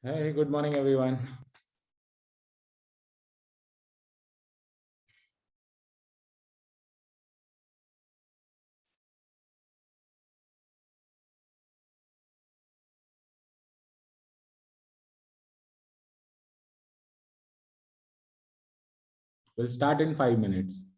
Hey, good morning, everyone. We'll start in 5 minutes.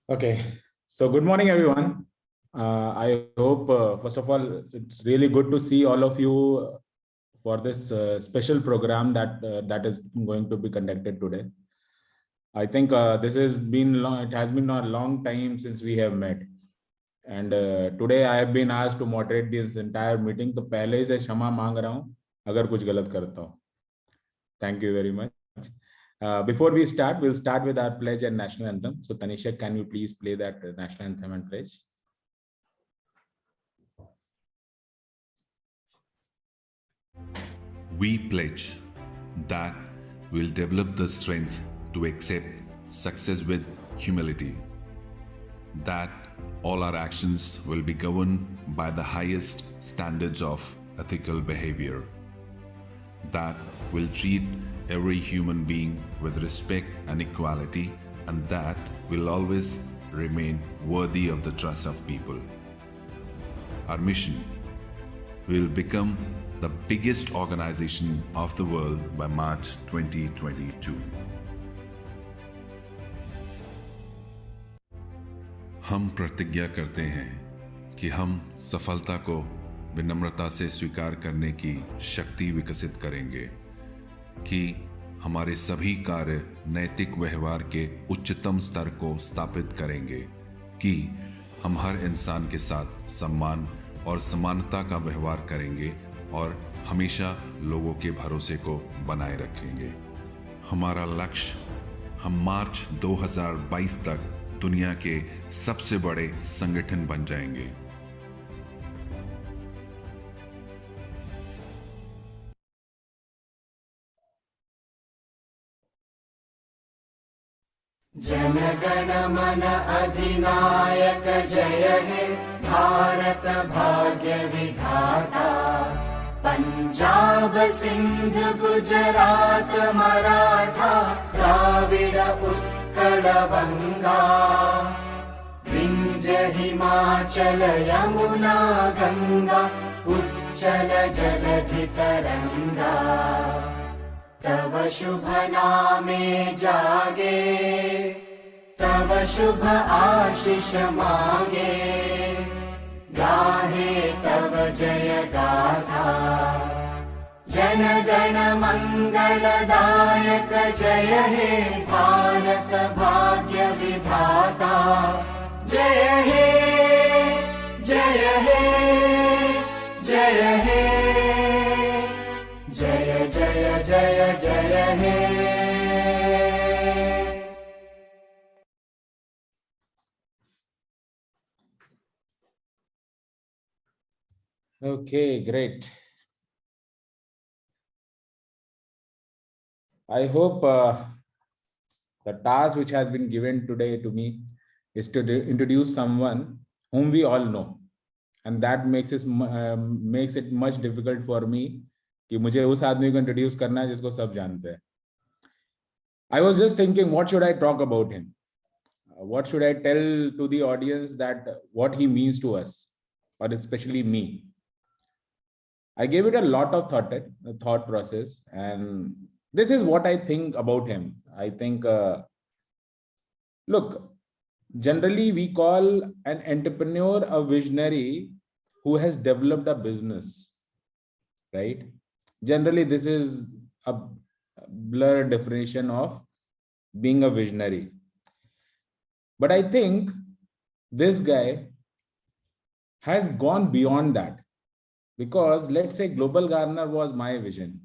Okay, so good morning, everyone. I hope, first of all, it's really good to see all of you for this special program that is going to be conducted today. I think this has been long. It has been a long time since we have met, and today I have been asked to moderate this entire meeting. तो पहले से क्षमा मांग रहा हूँ अगर कुछ गलत करता हूँ. Thank you very much. Before we start, we'll start with our pledge and national anthem. So Tanisha, can you please play that national anthem and pledge? We pledge that we'll develop the strength to accept success with humility, that all our actions will be governed by the highest standards of ethical behavior, that we'll treat every human being with respect and equality, and that we'll always remain worthy of the trust of people. Our mission: we'll become the biggest organization of the world by March 2022. हम प्रतिज्ञा करते हैं कि हम सफलता को विनम्रता से स्वीकार करने की शक्ति विकसित करेंगे, कि हमारे सभी कार्य नैतिक व्यवहार के उच्चतम स्तर को स्थापित करेंगे, कि हम हर इंसान के साथ सम्मान और समानता का व्यवहार करेंगे और हमेशा लोगों के भरोसे को बनाए रखेंगे। हमारा लक्ष्य: हम मार्च 2022 तक दुनिया के सबसे बड़े संगठन बन जाएंगे। जन गण मन अधिनायक जय हे भारत भाग्य विधाता, पंजाब सिंध गुजरात मराठा द्राविड उत्कल बंगा, विंध्य हिमाचल यमुना गंगा उच्चल जलधि तरंगा, तव शुभ नामे जागे, तव शुभ आशीष मांगे, गाहे तव जय गाथा। जन गण मंगलदायक जय हे भारत भाग्य विधाता, जय हे जय हे जय हे जय जय जय जय हे। Okay, great. I hope the task which has been given today to me is to introduce someone whom we all know, and that makes it much difficult for me कि मुझे उस आदमी को इंट्रोड्यूस करना है जिसको सब जानते हैं. I was just thinking, what should I talk about him? What should I tell to the audience that what he means to us, or especially me? I gave it a lot of thought process, and this is what I think about him. I think, look, generally we call an entrepreneur a visionary who has developed a business, right? Generally, this is a blurred definition of being a visionary. But I think this guy has gone beyond that, because let's say Global Garner was my vision.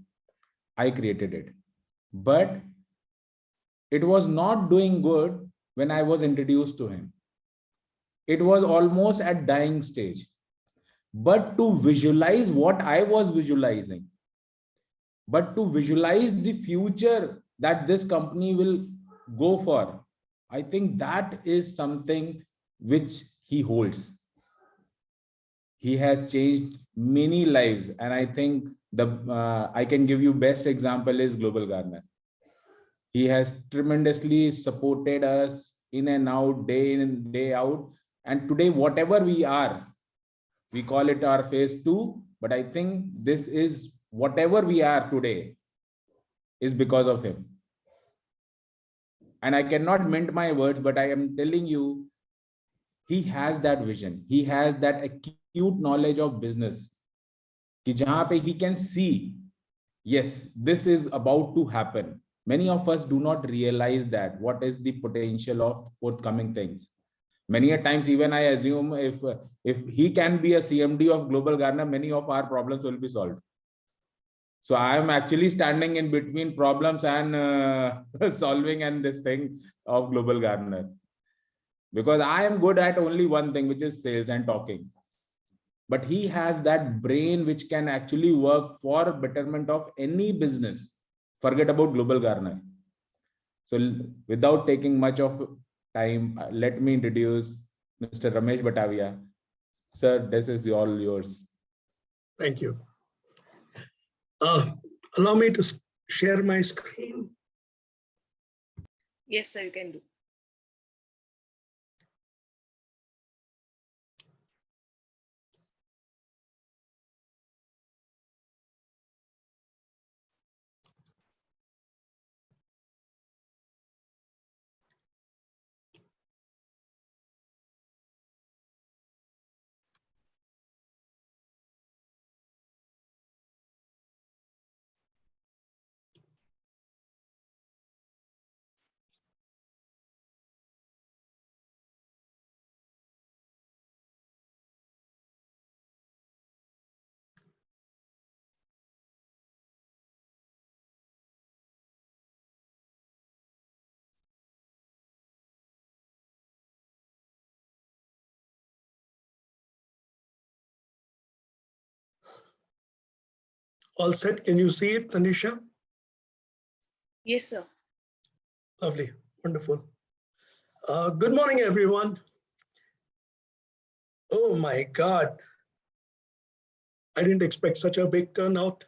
I created it. but it was not doing good when I was introduced to him. It was almost at dying stage. But to visualize what I was visualizing, but to visualize the future that this company will go for, I think that is something which he holds. He has changed many lives, and I think I can give you best example is Global Gardener. He has tremendously supported us in and out, day in and day out. And today, whatever we are, we call it our phase 2, but I think this is whatever we are today is because of him. And I cannot mint my words, but I am telling you, he has that vision. He has that acute knowledge of business. Ki jahan pe he can see, yes, this is about to happen. Many of us do not realize that what is the potential of forthcoming things. Many a times, even I assume if he can be a CMD of Global Gardener, many of our problems will be solved. So I am actually standing in between problems and solving and this thing of Global Gardener, because I am good at only one thing, which is sales and talking. But he has that brain which can actually work for betterment of any business. Forget about Global Gardener. So without taking much of time, let me introduce Mr. Ramesh Batavia. Sir, this is all yours. Thank you. Allow me to share my screen. Yes, sir, you can do. All set. Can you see it, Tanisha? Yes, sir. Lovely. Wonderful. Good morning, everyone. Oh my God. I didn't expect such a big turnout.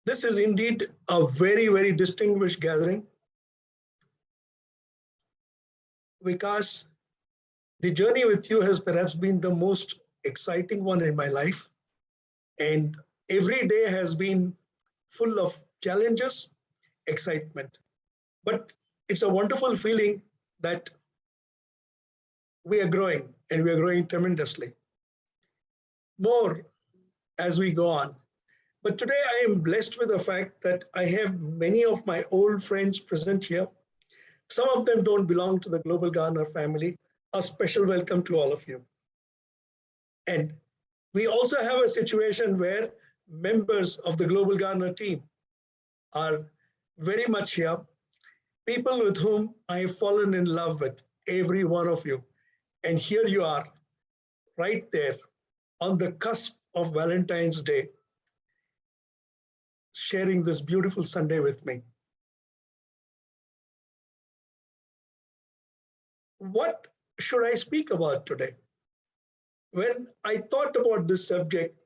This is indeed a very, very distinguished gathering. Vikas, the journey with you has perhaps been the most exciting one in my life. And every day has been full of challenges, excitement. But it's a wonderful feeling that we are growing, and we are growing tremendously. More as we go on. But today I am blessed with the fact that I have many of my old friends present here. Some of them don't belong to the Global Gardener family. A special welcome to all of you. And we also have a situation where members of the Global Gardener team are very much here. People with whom I have fallen in love with, every one of you. And here you are, right there on the cusp of Valentine's Day, sharing this beautiful Sunday with me. What should I speak about today? When I thought about this subject,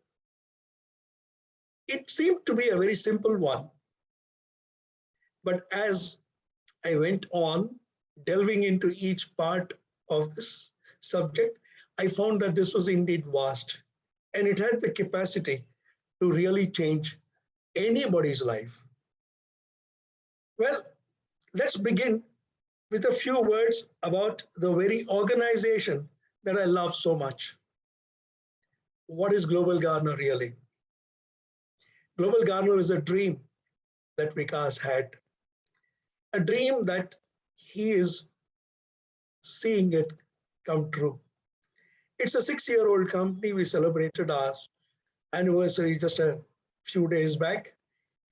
it seemed to be a very simple one. But as I went on delving into each part of this subject, I found that this was indeed vast, and it had the capacity to really change anybody's life. Well, let's begin with a few words about the very organization that I love so much. What is Global Gardener really? Global Gardener is a dream that Vikas had, a dream that he is seeing it come true. It's a 6-year-old company. We celebrated our anniversary just a few days back.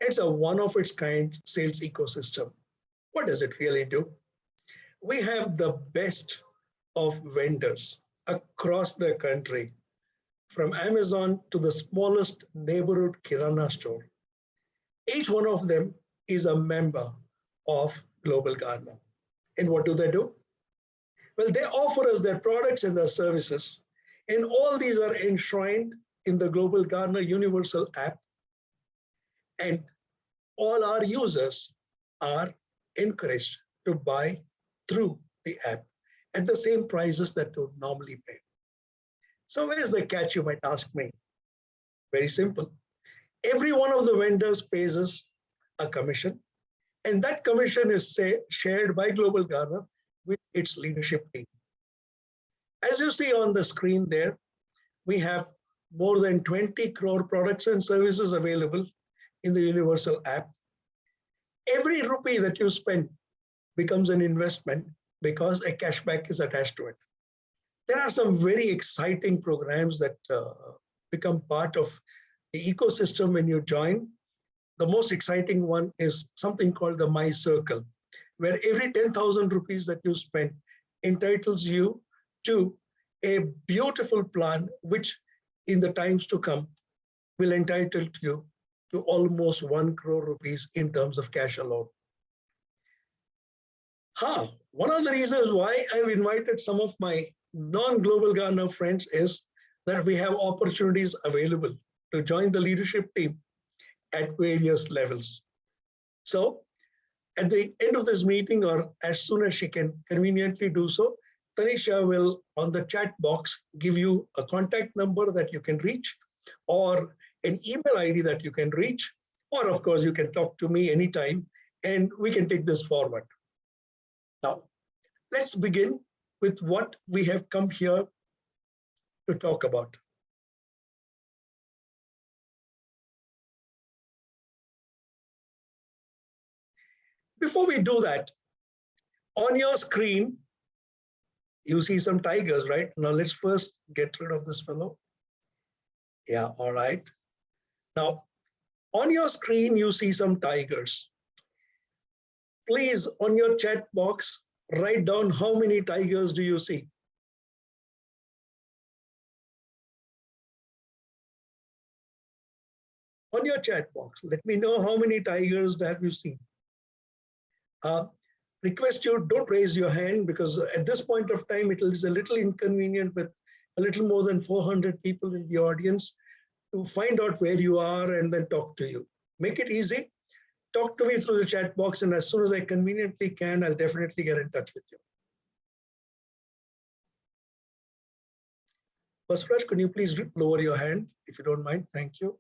It's a one of its kind sales ecosystem. What does it really do? We have the best of vendors across the country, from Amazon to the smallest neighborhood Kirana store. Each one of them is a member of Global Gardener. And what do? Well, they offer us their products and their services. And all these are enshrined in the Global Gardener Universal app. And all our users are encouraged to buy through the app at the same prices that they would normally pay. So where's the catch, you might ask me? Very simple. Every one of the vendors pays us a commission, and that commission is shared by Global Gardener with its leadership team. As you see on the screen there, we have more than 20 crore products and services available in the Universal app. Every rupee that you spend becomes an investment because a cashback is attached to it. There are some very exciting programs that become part of the ecosystem when you join. The most exciting one is something called the My Circle, where every 10,000 rupees that you spend entitles you to a beautiful plan, which in the times to come will entitle you to almost 1 crore rupees in terms of cash alone. One of the reasons why I've invited some of my non-Global Gardener friends is that we have opportunities available to join the leadership team at various levels. So at the end of this meeting, or as soon as she can conveniently do so, Tanisha will, on the chat box, give you a contact number that you can reach, or an email ID that you can reach, or of course, you can talk to me anytime, and we can take this forward. Now, let's begin with what we have come here to talk about. Before we do that, on your screen, you see some tigers, right? Now let's first get rid of this fellow. Yeah, all right. Now, on your screen, you see some tigers. Please, on your chat box, write down how many tigers do you see? On your chat box, let me know how many tigers have you seen. Request you don't raise your hand, because at this point of time, it is a little inconvenient with a little more than 400 people in the audience to find out where you are and then talk to you. Make it easy. Talk to me through the chat box, and as soon as I conveniently can, I'll definitely get in touch with you. Basraj, can you please lower your hand if you don't mind? Thank you.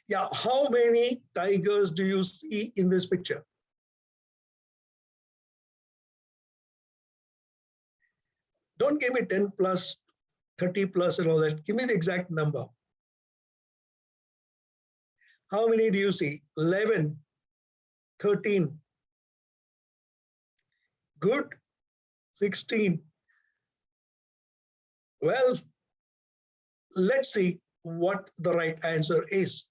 Yeah, how many tigers do you see in this picture? Don't give me 10 plus, 30 plus and all that. Give me the exact number. How many do you see? 11, 13. Good. 16. Well, let's see what the right answer is.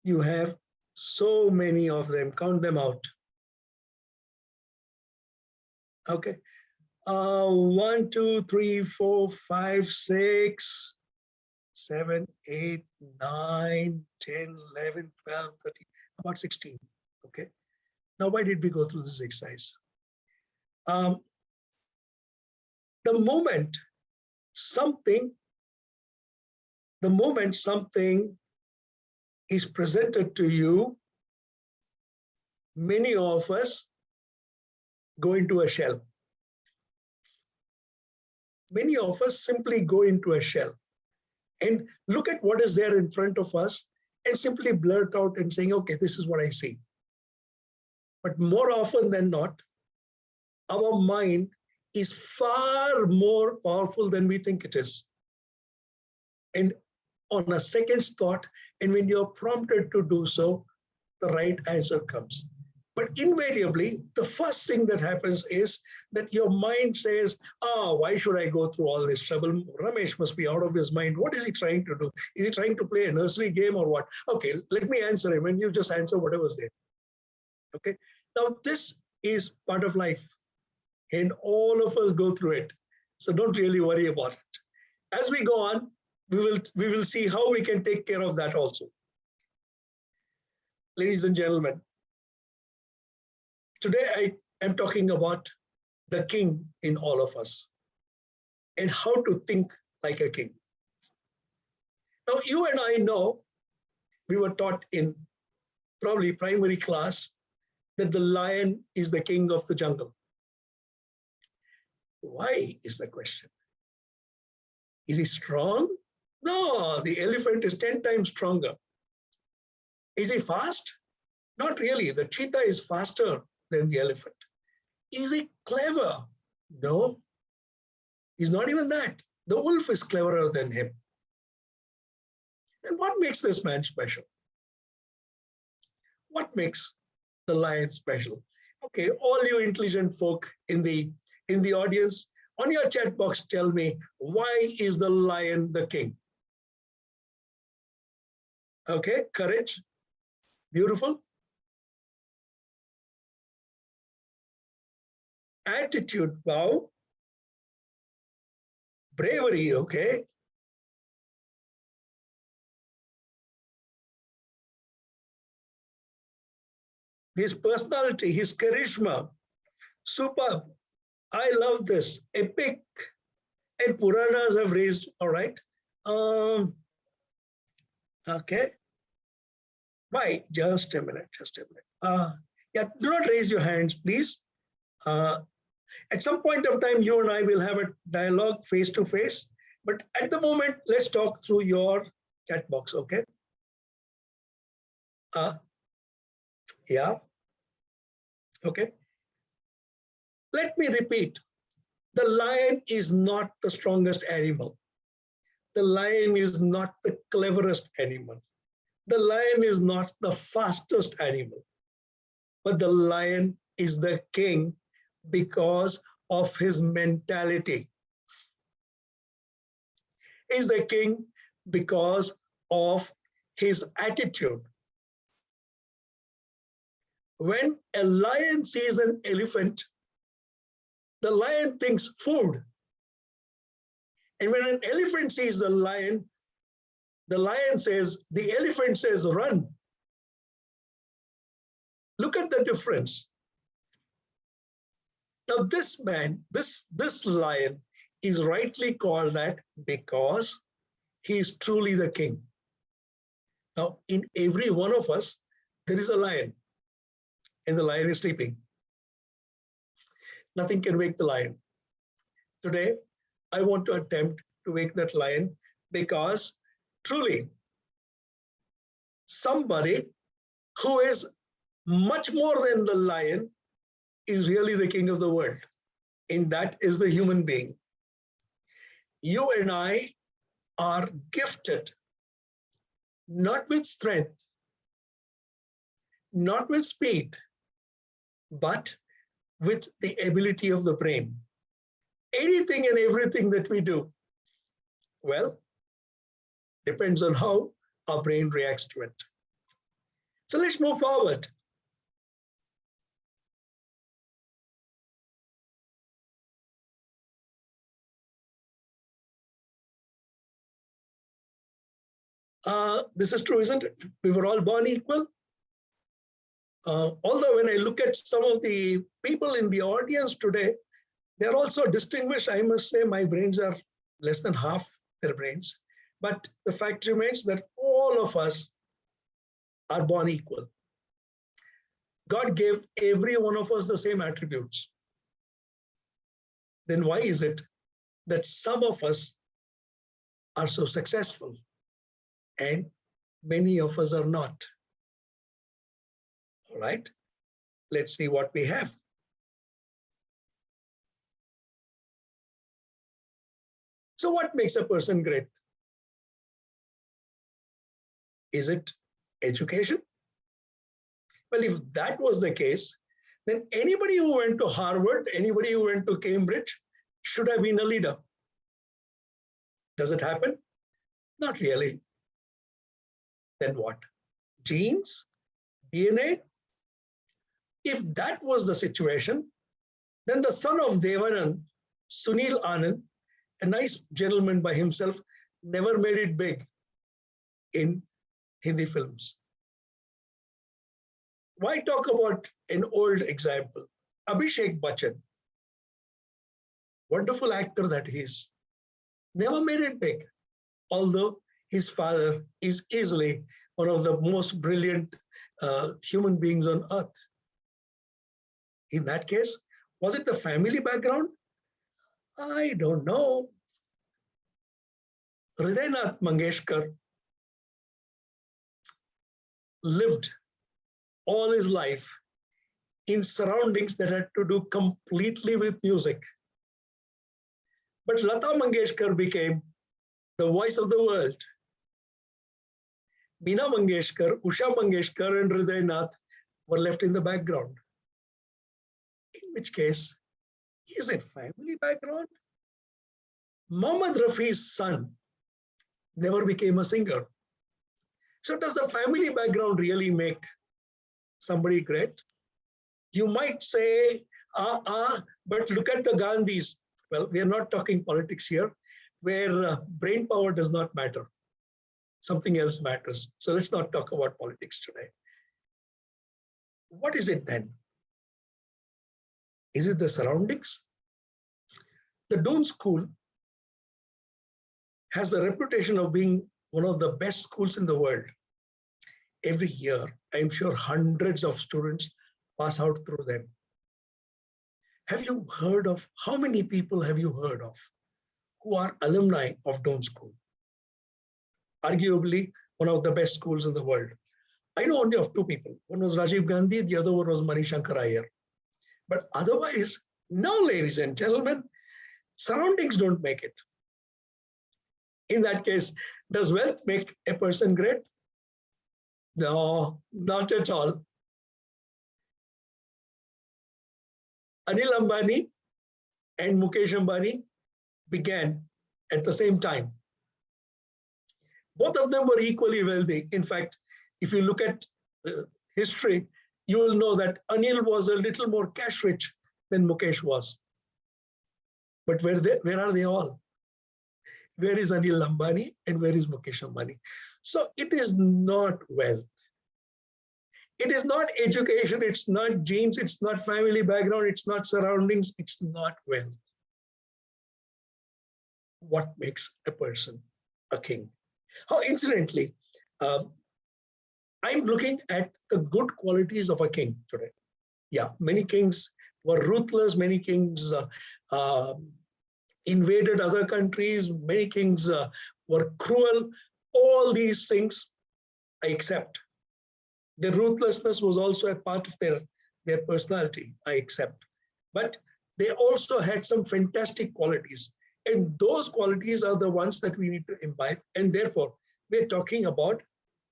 You have so many of them. Count them out. Okay. 1, 2, 3, 4, 5, 6, 7, 8, 9, 10, 11, 12, 13, about 16. Okay. Now, why did we go through this exercise? The moment something is presented to you, many of us go into a shell. Many of us simply go into a shell and look at what is there in front of us and simply blurt out and saying, okay, this is what I see. But more often than not, our mind is far more powerful than we think it is. And on a second's thought, and when you're prompted to do so, the right answer comes. But invariably, the first thing that happens is that your mind says, why should I go through all this trouble? Ramesh must be out of his mind. What is he trying to do? Is he trying to play a nursery game or what? Okay, let me answer him, and you just answer whatever's there. Okay, now this is part of life, and all of us go through it. So don't really worry about it. As we go on, we will see how we can take care of that also. Ladies and gentlemen, today I am talking about the king in all of us and how to think like a king. Now, you and I know, we were taught in probably primary class that the lion is the king of the jungle. Why is the question? Is he strong? No, the elephant is 10 times stronger. Is he fast? Not really. The cheetah is faster than the elephant. Is he clever? No, he's not even that. The wolf is cleverer than him. And what makes this man special? What makes the lion special? Okay, all you intelligent folk in the audience, on your chat box, tell me, why is the lion the king? Okay, courage, beautiful. Attitude, wow. Bravery, okay. His personality, his charisma, superb. I love this. Epic and Puranas have raised, all right. Okay. Why? Just a minute. Yeah, do not raise your hands, please. At some point of time, you and I will have a dialogue face to face. But at the moment, let's talk through your chat box, okay? Yeah. Okay. Let me repeat. The lion is not the strongest animal. The lion is not the cleverest animal. The lion is not the fastest animal. But the lion is the king because of his mentality. He's the king because of his attitude. When a lion sees an elephant, the lion thinks food. And when an elephant sees the lion says, the elephant says, run. Look at the difference. Now this man, this lion is rightly called that because he is truly the king. Now in every one of us, there is a lion, and the lion is sleeping. Nothing can wake the lion. Today, I want to attempt to wake that lion because truly somebody who is much more than the lion is really the king of the world, and that is the human being. You and I are gifted not with strength, not with speed, but with the ability of the brain. Anything and everything that we do, well, depends on how our brain reacts to it. So let's move forward. This is true, isn't it? We were all born equal. Although when I look at some of the people in the audience today, they're also distinguished. I must say my brains are less than half their brains. But the fact remains that all of us are born equal. God gave every one of us the same attributes. Then why is it that some of us are so successful and many of us are not? All right, let's see what we have. So what makes a person great? Is it education? Well, if that was the case, then anybody who went to Harvard, anybody who went to Cambridge should have been a leader. Does it happen? Not really. Then what? Genes? DNA? If that was the situation, then the son of Devanand, Sunil Anand, a nice gentleman by himself, never made it big in Hindi films. Why talk about an old example? Abhishek Bachchan, wonderful actor that he is, never made it big, although his father is easily one of the most brilliant human beings on earth. In that case, was it the family background? I don't know. Hridaynath Mangeshkar lived all his life in surroundings that had to do completely with music. But Lata Mangeshkar became the voice of the world. Meena Mangeshkar, Usha Mangeshkar, and Hridaynath were left in the background. In which case, is it family background? Mohammad Rafi's son never became a singer. So does the family background really make somebody great? You might say, but look at the Gandhis. Well, we are not talking politics here, where brain power does not matter. Something else matters. So let's not talk about politics today. What is it then? Is it the surroundings? The Doon School has a reputation of being one of the best schools in the world. Every year, I'm sure hundreds of students pass out through them. Have you heard of, how many people have you heard of who are alumni of Doon School? Arguably one of the best schools in the world. I know only of two people. One was Rajiv Gandhi, the other one was Manishankar Iyer. But otherwise, no, ladies and gentlemen, surroundings don't make it. In that case, does wealth make a person great? No, not at all. Anil Ambani and Mukesh Ambani began at the same time. Both of them were equally wealthy. In fact, if you look at history, you will know that Anil was a little more cash rich than Mukesh was. But where are they all? Where is Anil Ambani and where is Mukesh Ambani? So it is not wealth. It is not education, it's not genes, it's not family background, it's not surroundings, it's not wealth. What makes a person a king? Oh, incidentally, I'm looking at the good qualities of a king today. Yeah, many kings were ruthless, many kings invaded other countries, many kings were cruel. All these things I accept. The ruthlessness was also a part of their personality, I accept. But they also had some fantastic qualities. And those qualities are the ones that we need to imbibe. And therefore, we're talking about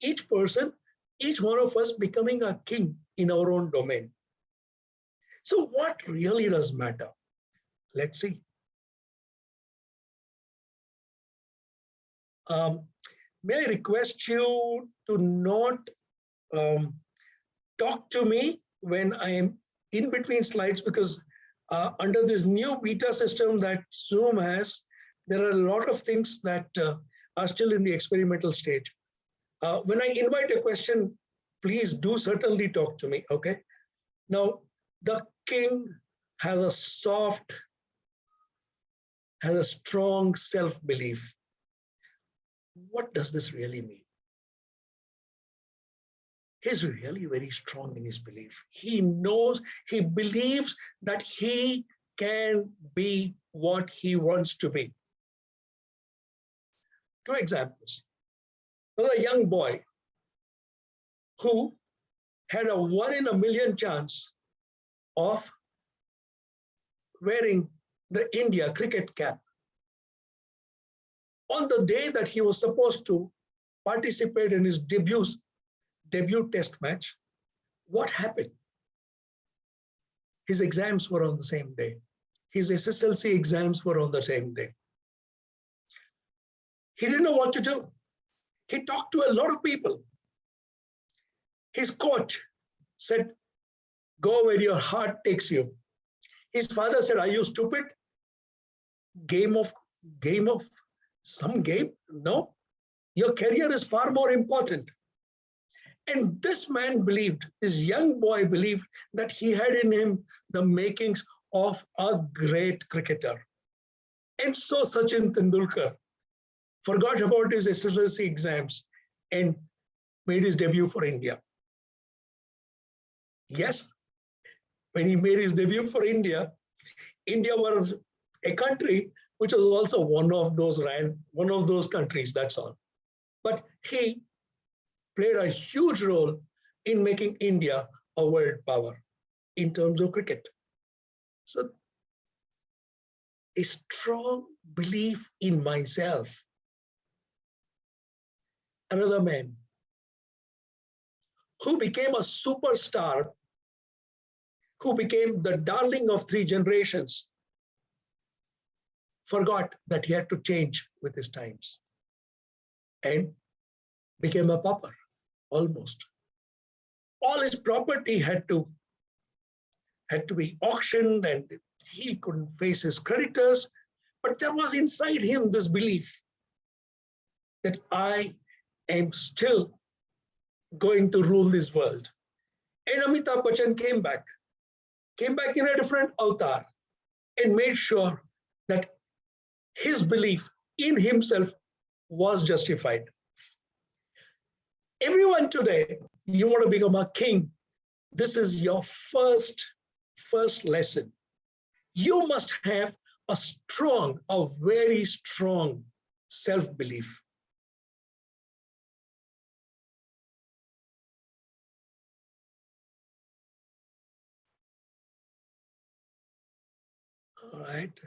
each person, each one of us becoming a king in our own domain. So what really does matter? Let's see. May I request you to not talk to me when I am in between slides, because under this new beta system that Zoom has, there are a lot of things that are still in the experimental stage. When I invite a question, please do certainly talk to me, okay? Now, the king has a strong self-belief. What does this really mean? He's really very strong in his belief. He knows, he believes that he can be what he wants to be. Two examples. There was a young boy who had a 1 in a million chance of wearing the India cricket cap. On the day that he was supposed to participate in his debut test match, what happened? His exams were on the same day. His SSLC exams were on the same day. He didn't know what to do. He talked to a lot of people. His coach said, go where your heart takes you. His father said, are you stupid? Game of some game? No, your career is far more important. And this man believed, this young boy believed that he had in him the makings of a great cricketer. And so Sachin Tendulkar forgot about his SSLC exams and made his debut for India. Yes, when he made his debut for India, India was a country which was also one of those countries, that's all. But he played a huge role in making India a world power in terms of cricket. So a strong belief in myself. Another man who became a superstar, who became the darling of 3 generations, forgot that he had to change with his times and became a pauper, almost. All his property had to be auctioned and he couldn't face his creditors, but there was inside him this belief that I am still going to rule this world. And Amitabh Bachchan came back in a different avatar and made sure that his belief in himself was justified. Everyone today, you want to become a king. This is your first lesson. You must have a very strong self-belief. All right.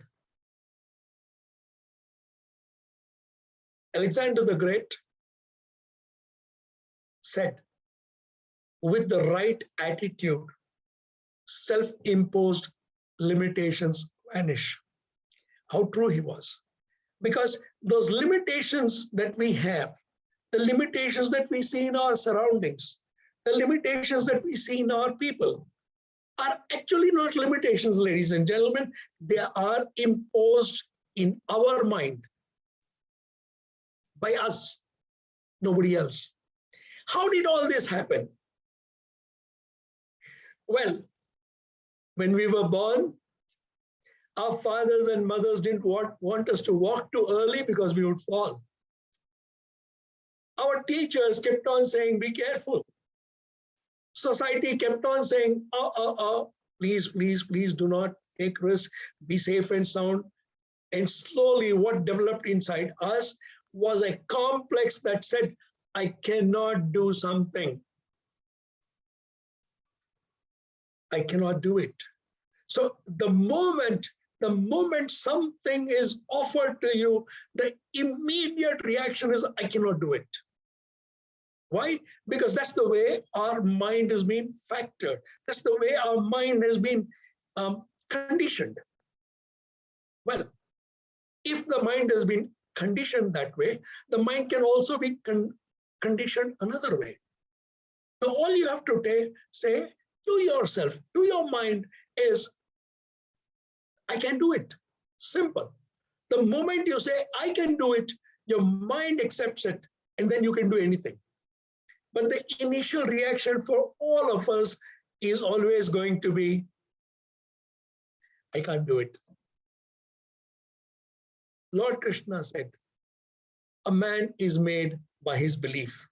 Alexander the Great said, with the right attitude, self-imposed limitations vanish. How true he was. Because those limitations that we have, the limitations that we see in our surroundings, the limitations that we see in our people, are actually not limitations, ladies and gentlemen. They are imposed in our mind by us, nobody else. How did all this happen? Well, when we were born, our fathers and mothers didn't want us to walk too early because we would fall. Our teachers kept on saying, be careful. Society kept on saying, please do not take risks, be safe and sound. And slowly what developed inside us was a complex that said, I cannot do something. I cannot do it. So the moment something is offered to you, the immediate reaction is, I cannot do it. Why? Because that's the way our mind has been factored. That's the way our mind has been conditioned. Well, if the mind has been conditioned that way, the mind can also be conditioned another way. So all you have to say to yourself, to your mind is, I can do it. Simple. The moment you say, I can do it, your mind accepts it, and then you can do anything. But the initial reaction for all of us is always going to be, I can't do it. Lord Krishna said, a man is made by his belief.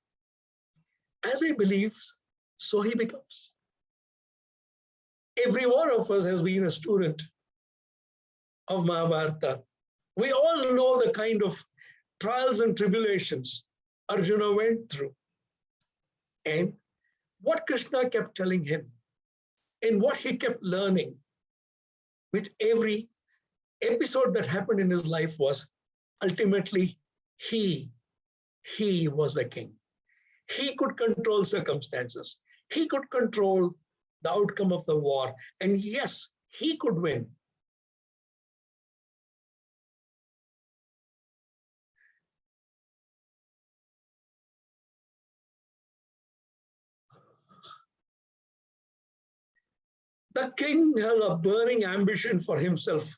As he believes, so he becomes. Every one of us has been a student of Mahabharata. We all know the kind of trials and tribulations Arjuna went through. And what Krishna kept telling him and what he kept learning with every episode that happened in his life was, ultimately, he was the king. He could control circumstances. He could control the outcome of the war. And yes, he could win. The king has a burning ambition for himself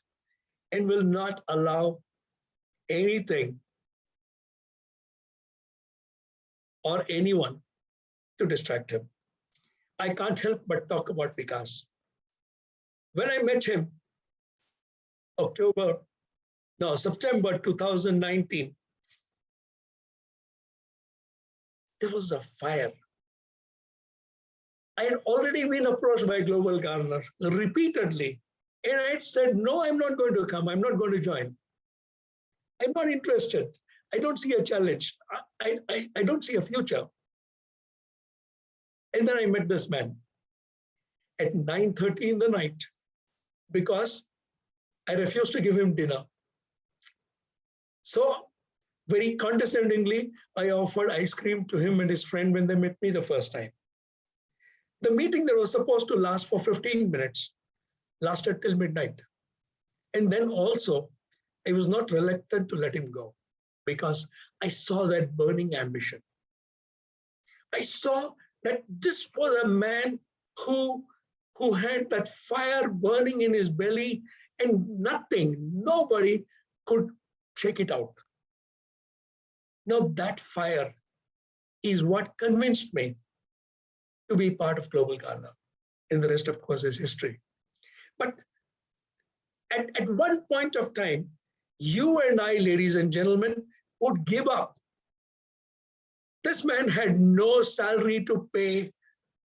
and will not allow anything or anyone to distract him. I can't help but talk about Vikas. When I met him, September 2019, there was a fire. I had already been approached by Global Garner repeatedly, and I had said, no, I'm not going to come. I'm not going to join. I'm not interested. I don't see a challenge. I don't see a future. And then I met this man at 9:30 in the night because I refused to give him dinner. So very condescendingly, I offered ice cream to him and his friend when they met me the first time. The meeting that was supposed to last for 15 minutes lasted till midnight. And then also, I was not reluctant to let him go because I saw that burning ambition. I saw that this was a man who had that fire burning in his belly and nobody could shake it out. Now that fire is what convinced me to be part of Global Ghana. And the rest, of course, is history. But at one point of time, you and I, ladies and gentlemen, would give up. This man had no salary to pay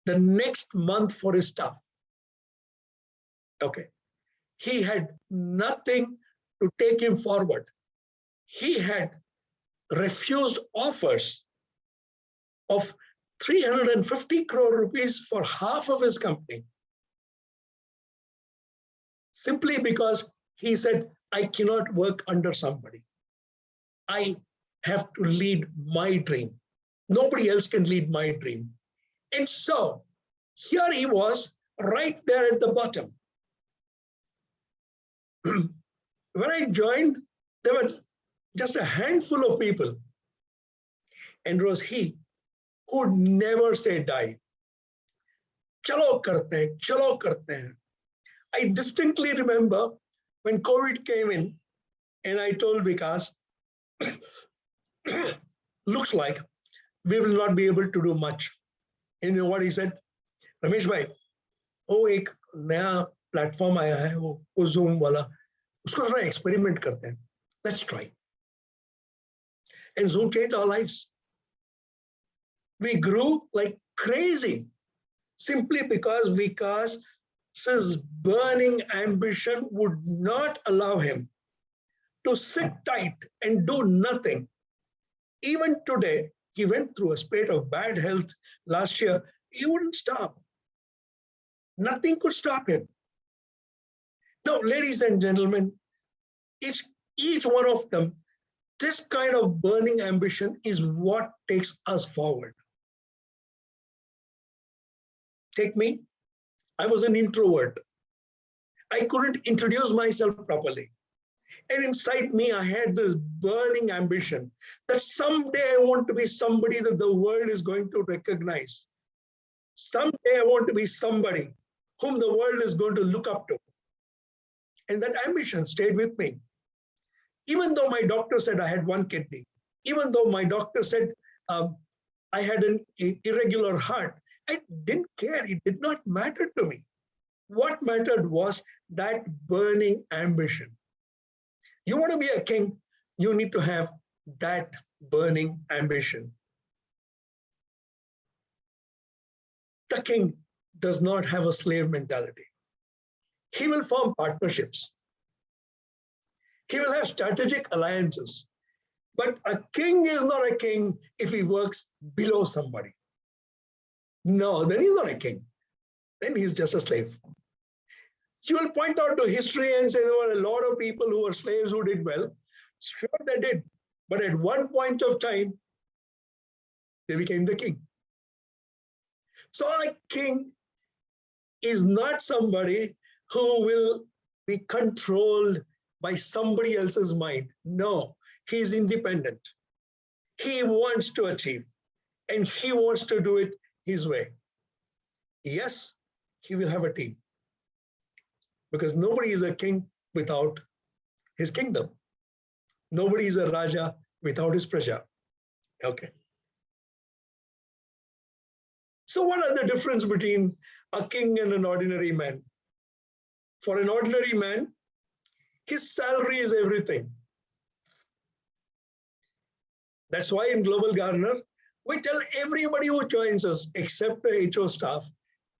the next month for his staff. Okay. He had nothing to take him forward. He had refused offers of 350 crore rupees for half of his company, simply because he said, I cannot work under somebody. I have to lead my dream. Nobody else can lead my dream. And so here he was right there at the bottom. When I joined, there were just a handful of people. And it was he who would never say die. Chalo karte hain. I distinctly remember when COVID came in and I told Vikas, looks like we will not be able to do much. And you know what he said? Ramesh bhai, वो एक नया platform आया है वो Zoom वाला, उसको थोड़ा experiment करते हैं. Let's try. And Zoom changed our lives. We grew like crazy simply because Vikas's burning ambition would not allow him to sit tight and do nothing. Even today, he went through a spate of bad health last year. He wouldn't stop. Nothing could stop him. Now, ladies and gentlemen, each one of them, this kind of burning ambition is what takes us forward. Take me. I was an introvert. I couldn't introduce myself properly. And inside me, I had this burning ambition that someday I want to be somebody that the world is going to recognize. Someday I want to be somebody whom the world is going to look up to. And that ambition stayed with me. Even though my doctor said I had one kidney, even though my doctor said I had an irregular heart, I didn't care. It did not matter to me. What mattered was that burning ambition. You want to be a king, you need to have that burning ambition. The king does not have a slave mentality. He will form partnerships. He will have strategic alliances. But a king is not a king if he works below somebody. No, then he's not a king. Then he's just a slave. You will point out to history and say there were a lot of people who were slaves who did well. Sure, they did. But at one point of time, they became the king. So a king is not somebody who will be controlled by somebody else's mind. No, he is independent. He wants to achieve and he wants to do it his way. Yes, he will have a team because nobody is a king without his kingdom. Nobody is a Raja without his Praja. Okay. So what are the difference between a king and an ordinary man? For an ordinary man, his salary is everything. That's why in Global Gardener, we tell everybody who joins us, except the HO staff,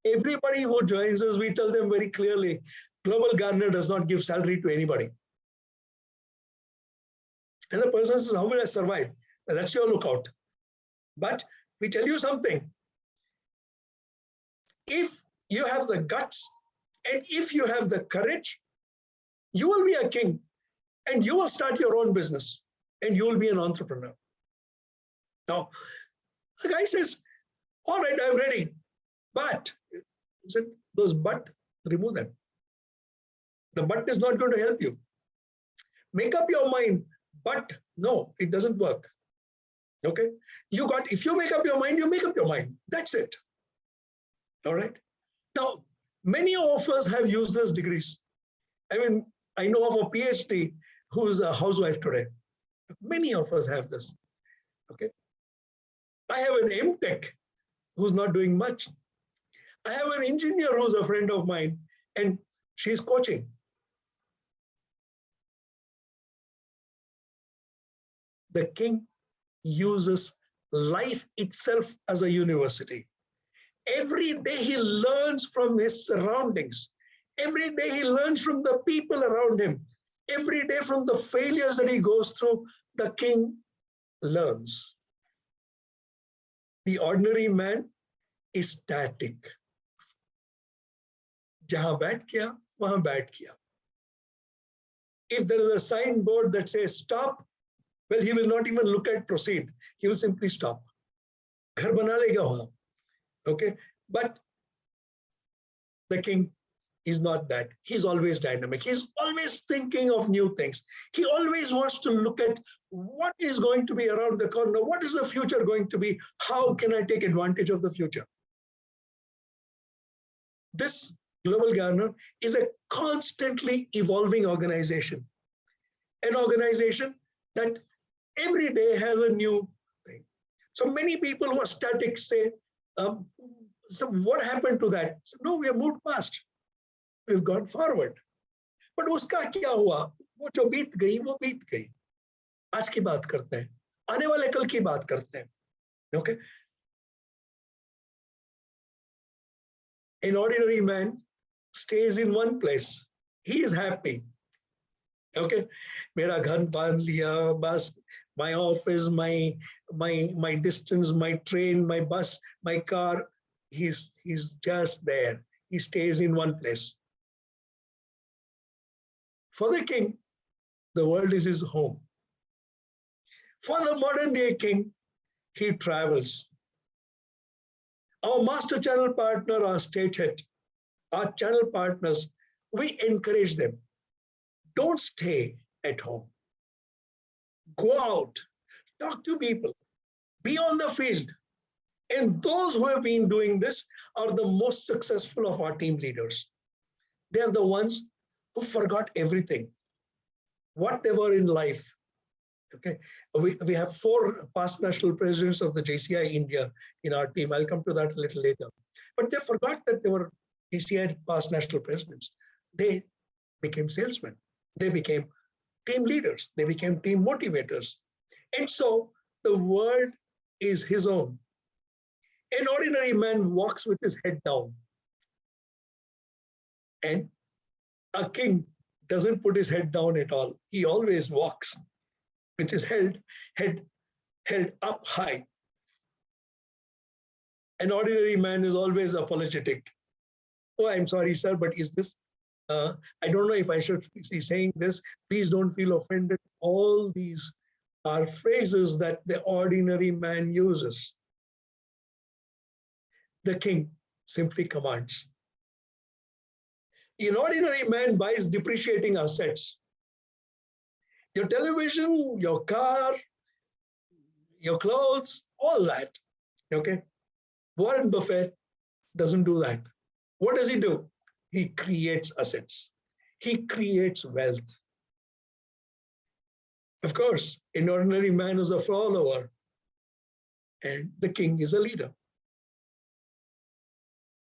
everybody who joins us, we tell them very clearly, Global Gardener does not give salary to anybody. And the person says, how will I survive? That's your lookout. But we tell you something. If you have the guts and if you have the courage, you will be a king and you will start your own business and you will be an entrepreneur. Now, the guy says, all right, I'm ready. But, he said, those but, remove them. The but is not going to help you. Make up your mind, but no, it doesn't work. Okay? If you make up your mind, you make up your mind. That's it. All right? Now, many of us have useless degrees. I mean, I know of a PhD who's a housewife today. Many of us have this. Okay? I have an MTech who's not doing much. I have an engineer who's a friend of mine and she's coaching. The king uses life itself as a university. Every day he learns from his surroundings. Every day he learns from the people around him. Every day from the failures that he goes through, the king learns. The ordinary man is static. Jahan baith kiya, wahan baith kiya. If there is a signboard that says stop, well, he will not even look at proceed. He will simply stop. Ghar bana lega wahan. Okay, but the king is not that. He's always dynamic. He's always thinking of new things. He always wants to look at what is going to be around the corner. What is the future going to be? How can I take advantage of the future? This Global Gardener is a constantly evolving organization. An organization that every day has a new thing. So many people who are static say, so what happened to that? So, no, we have moved past. We've gone forward. But uska kya hua? वो जो बीत गई, वो बीत गई. आज की बात करते हैं. आने वाले कल की बात करते हैं. Okay? An ordinary man stays in one place. He is happy. Okay? मेरा घर बांध लिया, बस, my office, my distance, my train, my bus, my car, he's just there. He stays in one place. For the king, the world is his home. For the modern day king, he travels. Our master channel partner, our state head, our channel partners, we encourage them. Don't stay at home. Go out, talk to people, be on the field. And those who have been doing this are the most successful of our team leaders. They are the ones who forgot everything, what they were in life. Okay, we have 4 past national presidents of the JCI India in our team. I'll come to that a little later. But they forgot that they were JCI past national presidents. They became salesmen. They became team leaders. They became team motivators. And so the world is his own. An ordinary man walks with his head down. And a king doesn't put his head down at all. He always walks with his head held up high. An ordinary man is always apologetic. Oh, I'm sorry, sir, but is this, I don't know if I should be saying this. Please don't feel offended. All these are phrases that the ordinary man uses. the king simply commands. An ordinary man buys depreciating assets. Your television, your car, your clothes, all that. Okay. Warren Buffett doesn't do that. What does he do? He creates assets. He creates wealth. Of course, an ordinary man is a follower, and the king is a leader.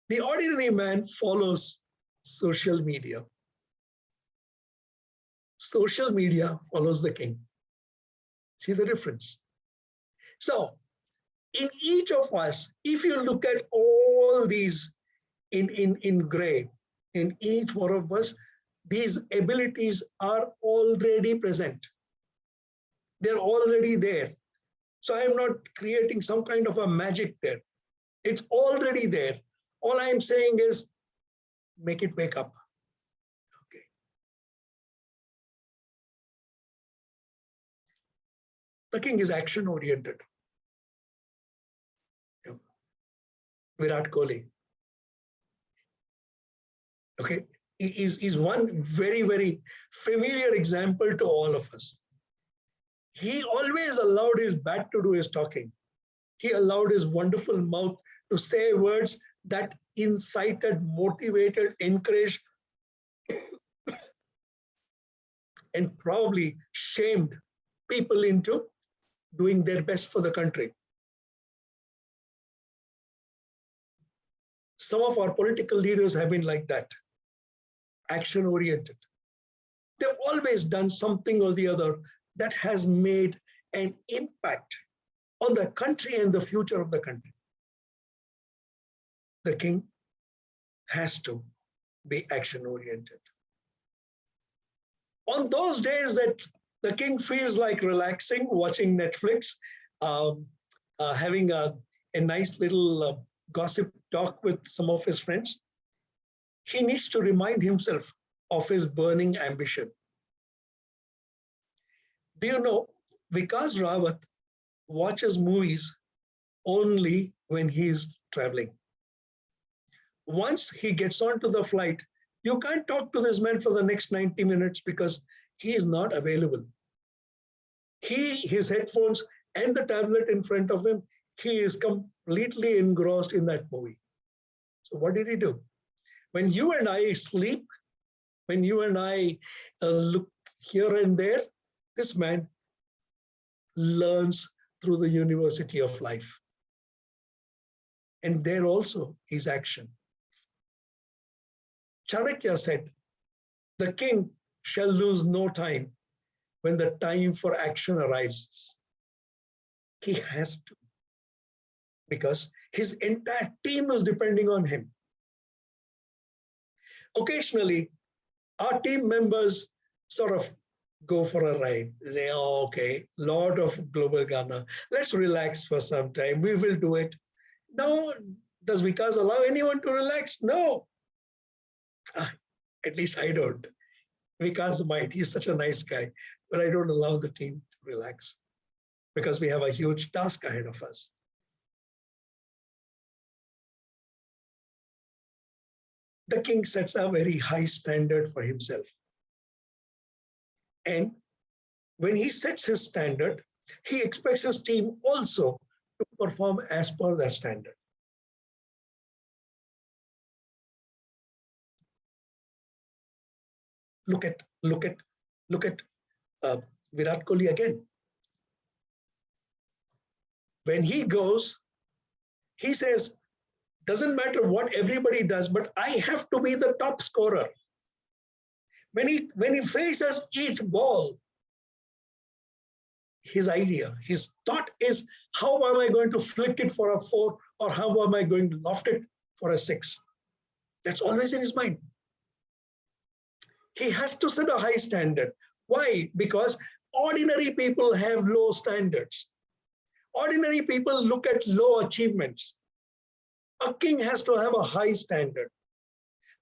The ordinary man follows social media. Social media follows the king. See the difference? So, in each of us, if you look at all these in gray, in each one of us, these abilities are already present. They're already there. So I'm not creating some kind of a magic there. It's already there. All I'm saying is make it wake up. Okay. The king is action oriented. Virat Kohli. Okay, is one very, very familiar example to all of us. He always allowed his bat to do his talking. He allowed his wonderful mouth to say words that incited, motivated, encouraged, and probably shamed people into doing their best for the country. Some of our political leaders have been like that, action-oriented. They've always done something or the other that has made an impact on the country and the future of the country. The king has to be action-oriented. On those days that the king feels like relaxing, watching Netflix, having a nice little gossip talk with some of his friends, he needs to remind himself of his burning ambition. Do you know, Vikas Rawat watches movies only when he is traveling. Once he gets onto the flight, you can't talk to this man for the next 90 minutes because he is not available. His headphones and the tablet in front of him, he is completely engrossed in that movie. So what did he do? When you and I sleep, when you and I look here and there, this man learns through the university of life. And there also is action. Chanakya said, the king shall lose no time when the time for action arises. He has to, because his entire team is depending on him. Occasionally, our team members sort of go for a ride. They say, oh, okay, Lord of Global Ghana, let's relax for some time. We will do it. No, does Vikas allow anyone to relax? No. At least I don't. Vikas might, he's such a nice guy, but I don't allow the team to relax because we have a huge task ahead of us. The king sets a very high standard for himself. And when he sets his standard, he expects his team also to perform as per that standard. Look at Virat Kohli again. When he goes, he says, doesn't matter what everybody does, but I have to be the top scorer. When he faces each ball, his idea, his thought is, how am I going to flick it for a 4 or how am I going to loft it for a 6? That's always in his mind. He has to set a high standard. Why? Because ordinary people have low standards. Ordinary people look at low achievements. A king has to have a high standard.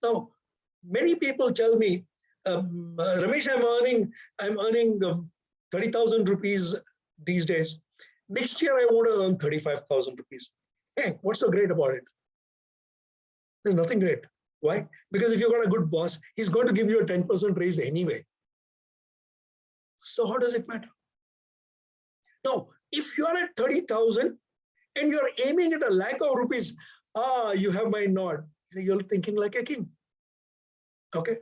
Now, many people tell me, Ramesh, I'm earning 30,000 rupees these days. Next year, I want to earn 35,000 rupees. Hey, what's so great about it? There's nothing great. Why? Because if you've got a good boss, he's going to give you a 10% raise anyway. So how does it matter? Now, if you are at 30,000 and you're aiming at 1 lakh of rupees, you have my nod. You're thinking like a king. Okay.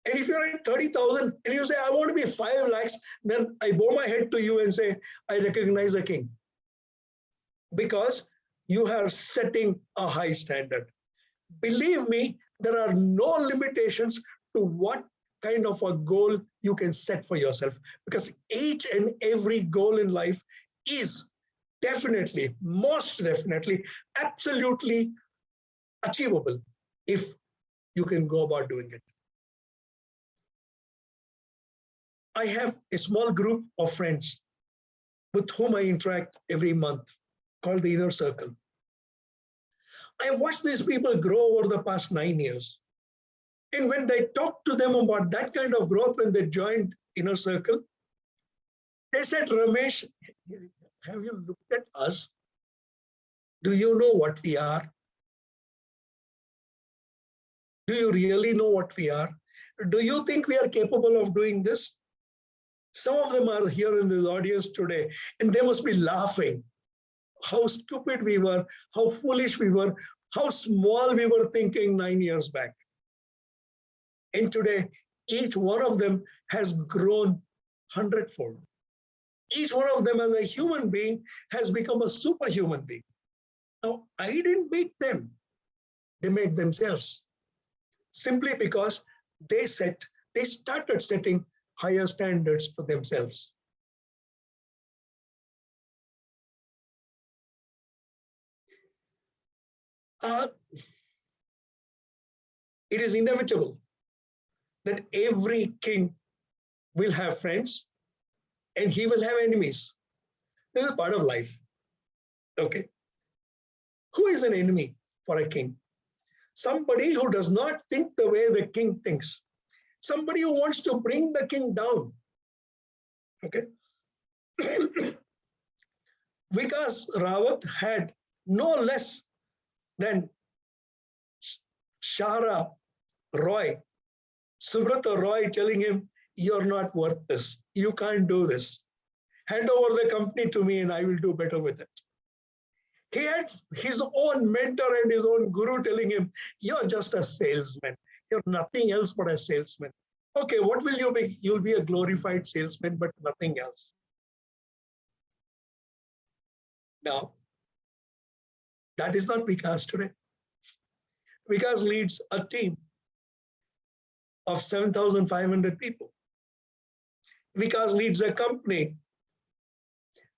And if you're at 30,000 and you say, I want to be 5 lakhs, then I bow my head to you and say, I recognize a king. Because you are setting a high standard. Believe me, there are no limitations to what kind of a goal you can set for yourself, because each and every goal in life is definitely, most definitely, absolutely achievable if you can go about doing it. I have a small group of friends with whom I interact every month called the Inner Circle. I watched these people grow over the past 9 years. And when they talked to them about that kind of growth when they joined Inner Circle, they said, Ramesh, have you looked at us? Do you know what we are? Do you really know what we are? Do you think we are capable of doing this? Some of them are here in this audience today, and they must be laughing. How stupid we were, how foolish we were, how small we were thinking 9 years back. And today, each one of them has grown 100-fold. Each one of them as a human being has become a superhuman being. Now, I didn't make them. They made themselves. Simply because they started setting higher standards for themselves. It is inevitable that every king will have friends and he will have enemies. This is part of life. Okay. Who is an enemy for a king? Somebody who does not think the way the king thinks. Somebody who wants to bring the king down. Okay. Vikas Rawat had no less than Shara Roy, Subrata Roy telling him, you're not worth this. You can't do this. Hand over the company to me and I will do better with it. He had his own mentor and his own guru telling him, you're just a salesman. You're nothing else but a salesman. Okay, what will you be? You'll be a glorified salesman, but nothing else. Now, that is not Vikas today. Vikas leads a team of 7,500 people. Vikas leads a company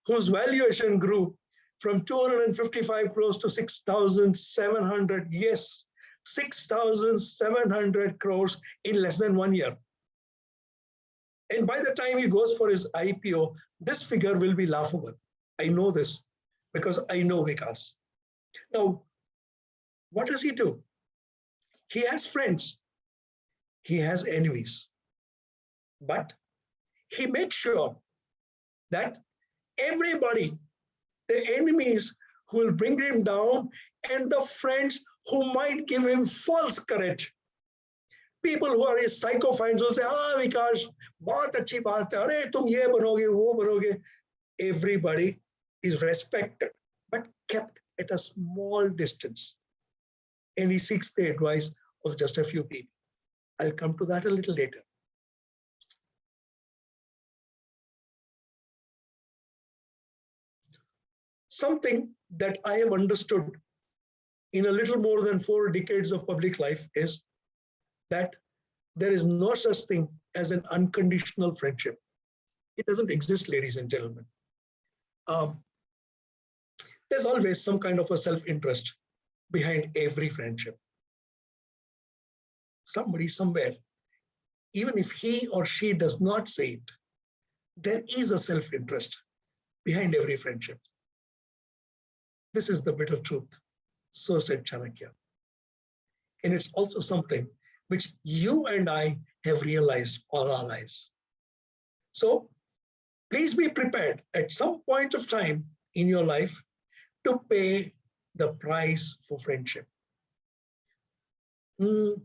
whose valuation grew from 255 crores to 6,700. Yes, 6,700 crores in less than 1 year. And by the time he goes for his IPO, this figure will be laughable. I know this because I know Vikas. Now, what does he do? He has friends. He has enemies. But he makes sure that everybody, the enemies who will bring him down and the friends who might give him false courage. People who are his sycophants will say, Vikas, bahut achhi baat hai, arey tum ye banoge, wo banoge. Everybody is respected, but kept at a small distance. And he seeks the advice of just a few people. I'll come to that a little later. Something that I have understood in a little more than 4 decades of public life is that there is no such thing as an unconditional friendship. It doesn't exist, ladies and gentlemen. There's always some kind of a self-interest behind every friendship. Somebody somewhere, even if he or she does not say it, there is a self-interest behind every friendship. This is the bitter truth, so said Chanakya. And it's also something which you and I have realized all our lives. So please be prepared at some point of time in your life to pay the price for friendship. The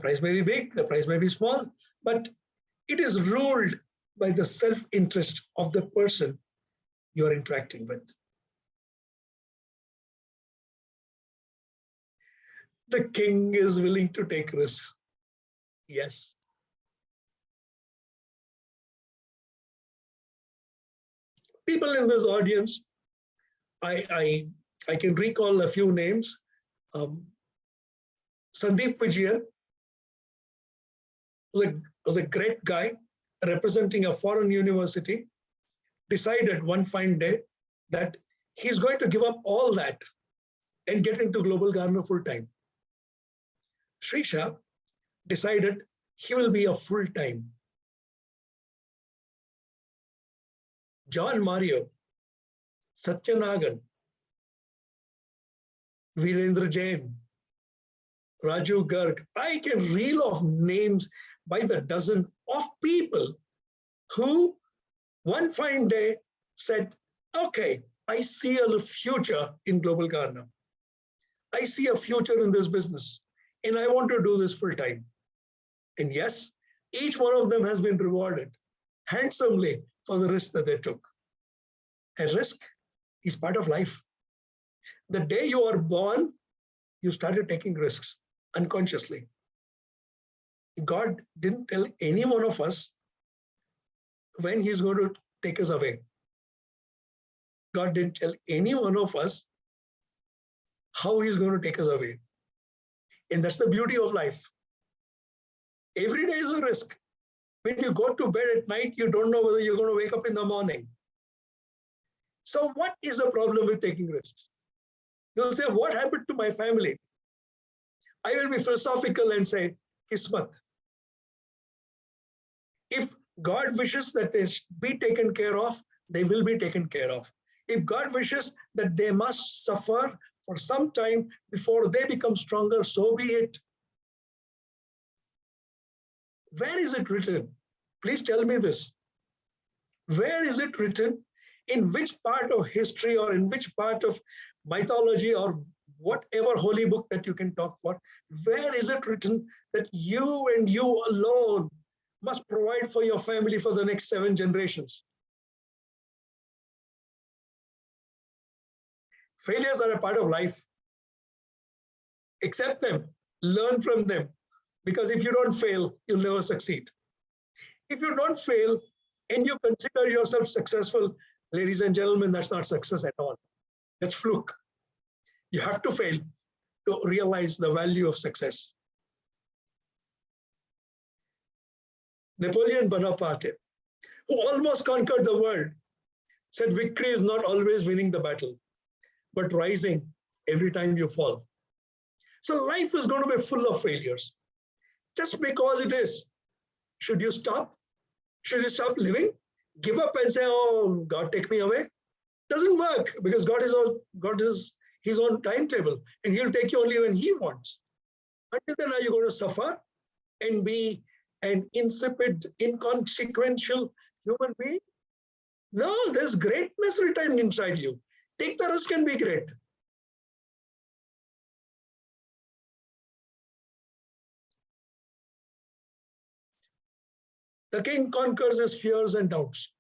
prize may be big, the prize may be small, but it is ruled by the self-interest of the person you are interacting with. The king is willing to take risks. Yes. People in this audience, I can recall a few names. Sandeep Vijayan was a great guy representing a foreign university, decided one fine day that he's going to give up all that and get into Global Garner full time. Srisha decided he will be a full time. John Mario, Satyanagan, Virendra Jain, Raju Garg. I can reel off names by the dozen of people who one fine day said, okay, I see a future in Global Garner. I see a future in this business and I want to do this full time. And yes, each one of them has been rewarded handsomely for the risk that they took. A risk is part of life. The day you are born, you started taking risks unconsciously. God didn't tell any one of us when he's going to take us away. God didn't tell any one of us how he's going to take us away. And that's the beauty of life. Every day is a risk. When you go to bed at night, you don't know whether you're going to wake up in the morning. So what is the problem with taking risks? You'll say, what happened to my family? I will be philosophical and say, Kismat. If God wishes that they be taken care of, they will be taken care of. If God wishes that they must suffer for some time before they become stronger, so be it. Where is it written? Please tell me this. Where is it written? In which part of history or in which part of mythology or whatever holy book that you can talk for, where is it written that you and you alone must provide for your family for the next 7 generations? Failures are a part of life. Accept them, learn from them, because if you don't fail, you'll never succeed. If you don't fail and you consider yourself successful, ladies and gentlemen, that's not success at all. That's fluke. You have to fail to realize the value of success. Napoleon Bonaparte, who almost conquered the world, said victory is not always winning the battle, but rising every time you fall. So life is going to be full of failures. Just because it is, should you stop? Should you stop living? Give up and say, oh, God, take me away? Doesn't work, because God is his own timetable, and he'll take you only when he wants. Until then, are you going to suffer and be an insipid, inconsequential human being? No, there's greatness written inside you. Take the risk and be great. The king conquers his fears and doubts.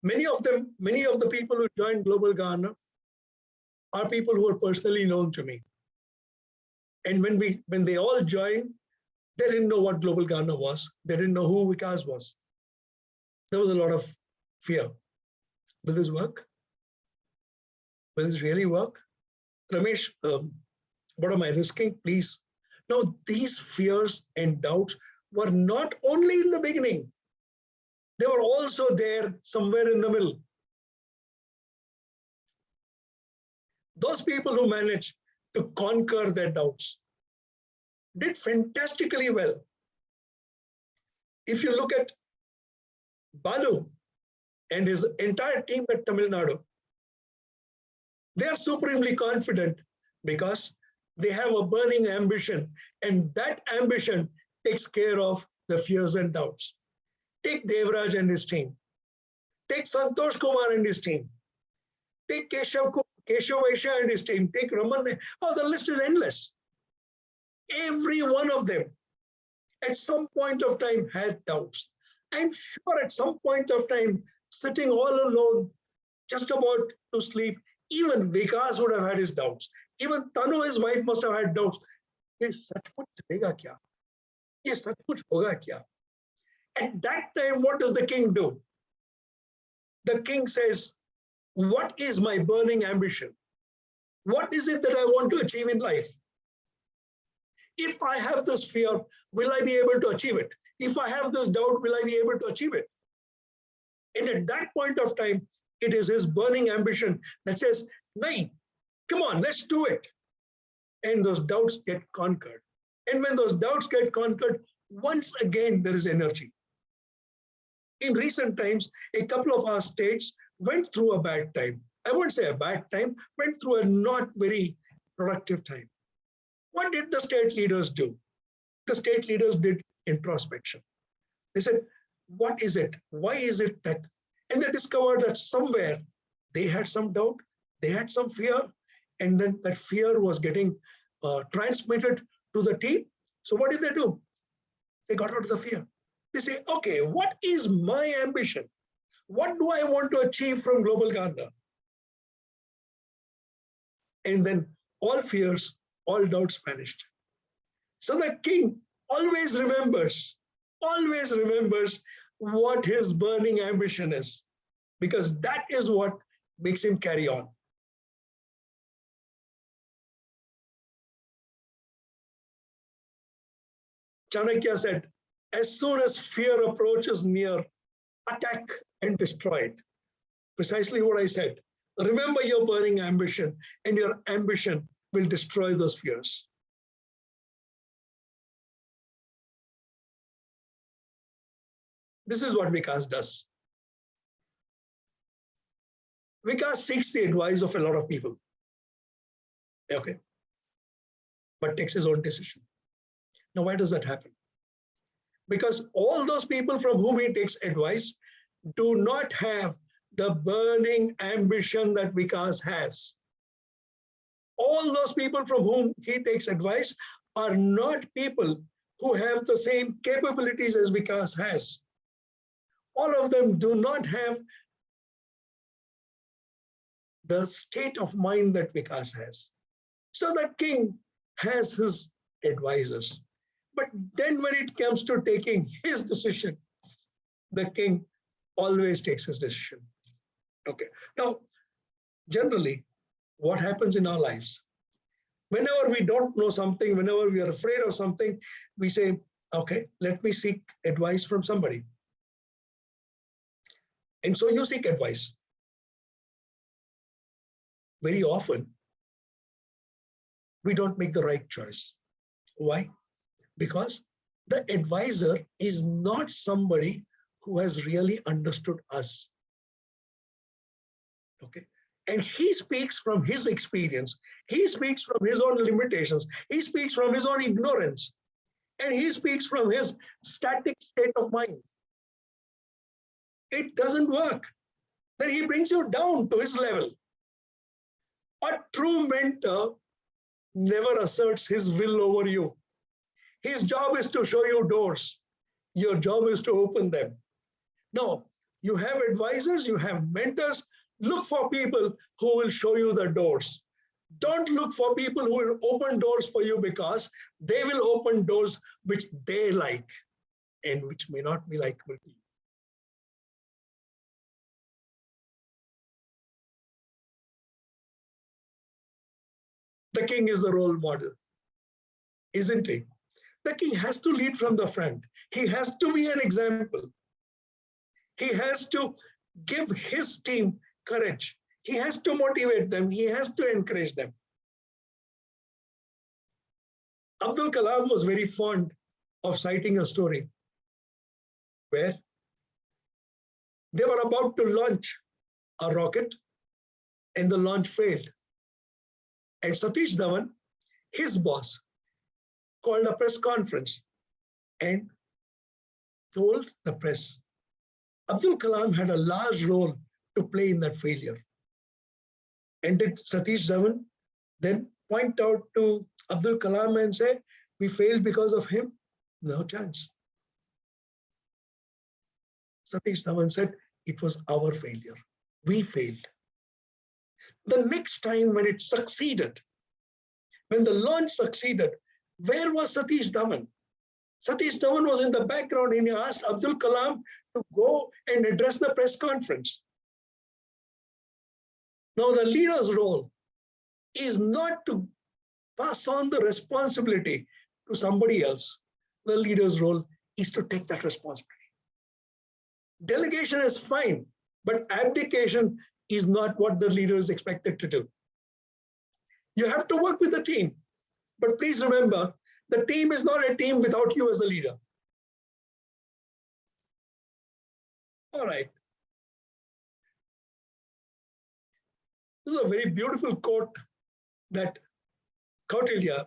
Many of the people who joined Global Garner are people who are personally known to me. And when they all joined, they didn't know what Global Garner was. They didn't know who Vikas was. There was a lot of fear. Will this work? Will this really work? Ramesh, what am I risking? Please. Now, these fears and doubts were not only in the beginning, they were also there somewhere in the middle. Those people who managed to conquer their doubts did fantastically well. If you look at Balu and his entire team at Tamil Nadu, they are supremely confident because they have a burning ambition, and that ambition takes care of the fears and doubts. Take Devraj and his team. Take Santosh Kumar and his team. Take Keshav Vaishya and his team. Take Raman. Oh, the list is endless. Every one of them at some point of time had doubts. I'm sure at some point of time, sitting all alone, just about to sleep, even Vikas would have had his doubts. Even Tanu, his wife, must have had doubts. ये सचमुच चलेगा क्या? ये सचमुच होगा क्या? At that time, what does the king do? The king says, what is my burning ambition? What is it that I want to achieve in life? If I have this fear, will I be able to achieve it? If I have this doubt, will I be able to achieve it? And at that point of time, it is his burning ambition that says, "Nahi, come on, let's do it." And those doubts get conquered. And when those doubts get conquered, once again, there is energy. In recent times, a couple of our states went through a bad time. I won't say a bad time, went through a not very productive time. What did the state leaders do? The state leaders did introspection. They said, what is it? Why is it that? And they discovered that somewhere they had some doubt, they had some fear, and then that fear was getting transmitted to the team. So what did they do? They got out of the fear. They say, okay, what is my ambition? What do I want to achieve from Global Gardener? And then all fears, all doubts vanished. So the king always remembers what his burning ambition is, because that is what makes him carry on. Chanakya said, as soon as fear approaches near, attack and destroy it. Precisely what I said. Remember your burning ambition, and your ambition will destroy those fears. This is what Vikas does. Vikas seeks the advice of a lot of people. Okay. But takes his own decision. Now, why does that happen? Because all those people from whom he takes advice do not have the burning ambition that Vikas has. All those people from whom he takes advice are not people who have the same capabilities as Vikas has. All of them do not have the state of mind that Vikas has. So the king has his advisors. But then when it comes to taking his decision, the king always takes his decision. Okay. Now, generally, what happens in our lives? Whenever we don't know something, whenever we are afraid of something, we say, okay, let me seek advice from somebody. And so you seek advice. Very often, we don't make the right choice. Why? Because the advisor is not somebody who has really understood us. Okay. And he speaks from his experience. He speaks from his own limitations. He speaks from his own ignorance. And he speaks from his static state of mind. It doesn't work. Then he brings you down to his level. A true mentor never asserts his will over you. His job is to show you doors. Your job is to open them. Now, you have advisors, you have mentors. Look for people who will show you the doors. Don't look for people who will open doors for you, because they will open doors which they like and which may not be likable to you. The king is the role model, isn't he? The king has to lead from the front. He has to be an example. He has to give his team courage. He has to motivate them. He has to encourage them. Abdul Kalam was very fond of citing a story where they were about to launch a rocket and the launch failed. And Satish Dhawan, his boss, called a press conference and told the press, Abdul Kalam had a large role to play in that failure. And did Satish Dhawan then point out to Abdul Kalam and say, We failed because of him? No chance. Satish Dhawan said, it was our failure. We failed. The next time when it succeeded, when the launch succeeded, where was Satish Dhawan? Satish Dhawan was in the background and he asked Abdul Kalam to go and address the press conference. Now the leader's role is not to pass on the responsibility to somebody else. The leader's role is to take that responsibility. Delegation is fine, but abdication is not what the leader is expected to do. You have to work with the team, but please remember, the team is not a team without you as a leader. All right. This is a very beautiful quote that Kautilya,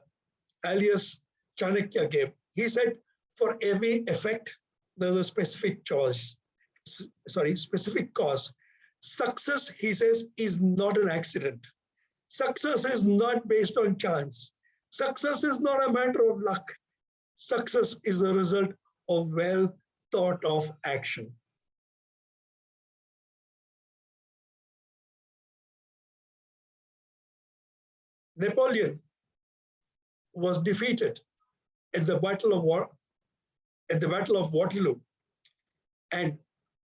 alias Chanakya, gave. He said, for every effect, there's a specific cause. Success, he says, is not an accident. Success is not based on chance. Success is not a matter of luck. Success is a result of well thought of action. Napoleon was defeated at the Battle of Waterloo, and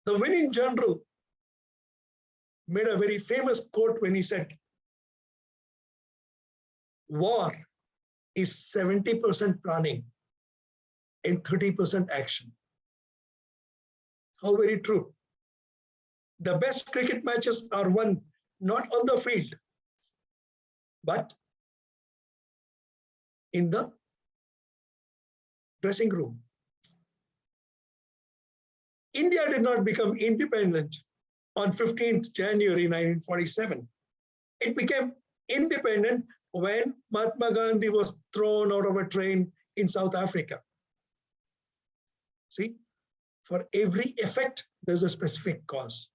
the winning general made a very famous quote when he said, war is 70% planning and 30% action. How very true. The best cricket matches are won not on the field, but in the dressing room. India did not become independent on 15th January 1947. It became independent when Mahatma Gandhi was thrown out of a train in South Africa. See, for every effect, there's a specific cause.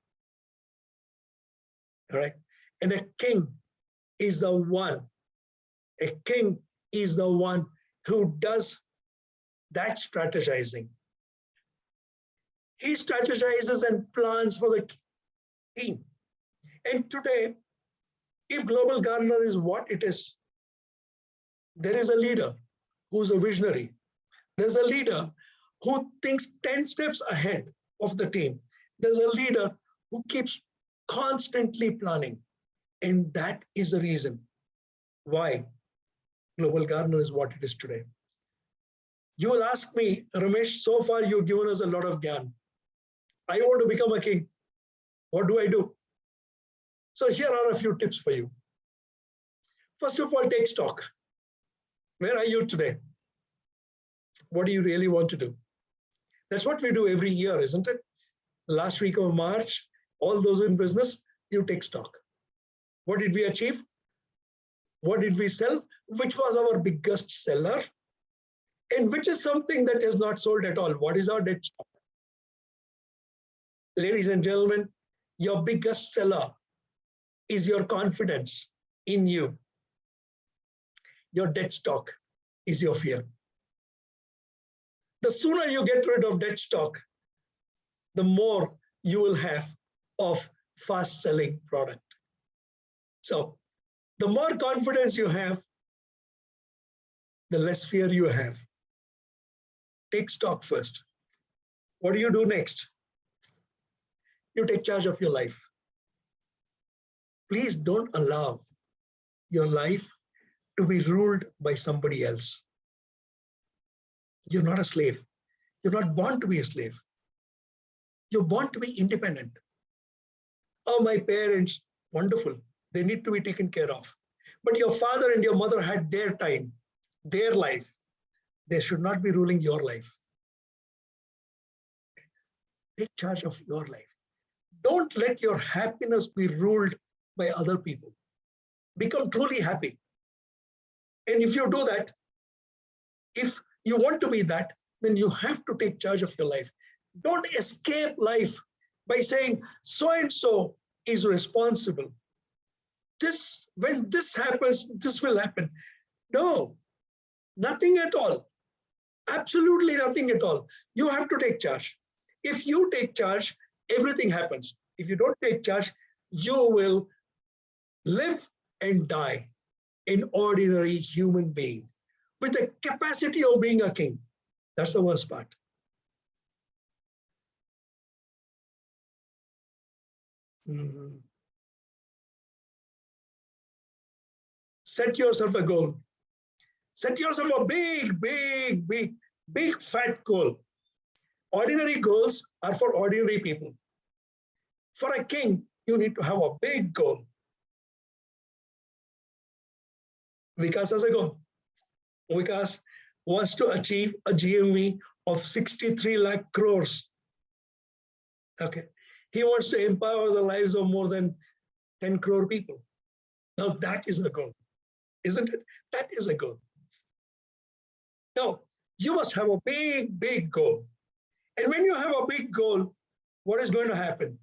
All right. And a king is the one who does that strategizing. He strategizes and plans for the team. And today, if Global Gardener is what it is, there is a leader who's a visionary. There's a leader who thinks 10 steps ahead of the team. There's a leader who keeps constantly planning. And that is the reason why Global Gardener is what it is today. You will ask me, Ramesh, so far you've given us a lot of gyan. I want to become a king. What do I do? So here are a few tips for you. First of all, take stock. Where are you today? What do you really want to do? That's what we do every year, isn't it? Last week of March, all those in business, you take stock. What did we achieve? What did we sell? Which was our biggest seller? And which is something that is not sold at all? What is our dead stock? Ladies and gentlemen, your biggest seller is your confidence in you. Your dead stock is your fear. The sooner you get rid of dead stock, the more you will have of fast-selling product. So the more confidence you have, the less fear you have. Take stock first. What do you do next? You take charge of your life. Please don't allow your life to be ruled by somebody else. You're not a slave. You're not born to be a slave. You're born to be independent. Oh, my parents, wonderful. They need to be taken care of. But your father and your mother had their time, their life. They should not be ruling your life. Take charge of your life. Don't let your happiness be ruled by other people. Become truly happy. And if you do that, if you want to be that, then you have to take charge of your life. Don't escape life by saying, so-and-so is responsible. When this happens, this will happen. No, Nothing at all. Absolutely nothing at all. You have to take charge. If you take charge, everything happens. If you don't take charge, you will live and die an ordinary human being with the capacity of being a king. That's the worst part. Set yourself a goal. Set yourself a big fat goal. Ordinary goals are for ordinary people. For a king, you need to have a big goal. Vikas has a goal. Vikas wants to achieve a GMV of 63 lakh crores. Okay. He wants to empower the lives of more than 10 crore people. Now that is a goal, isn't it? That is a goal. Now, you must have a big goal. And when you have a big goal, what is going to happen?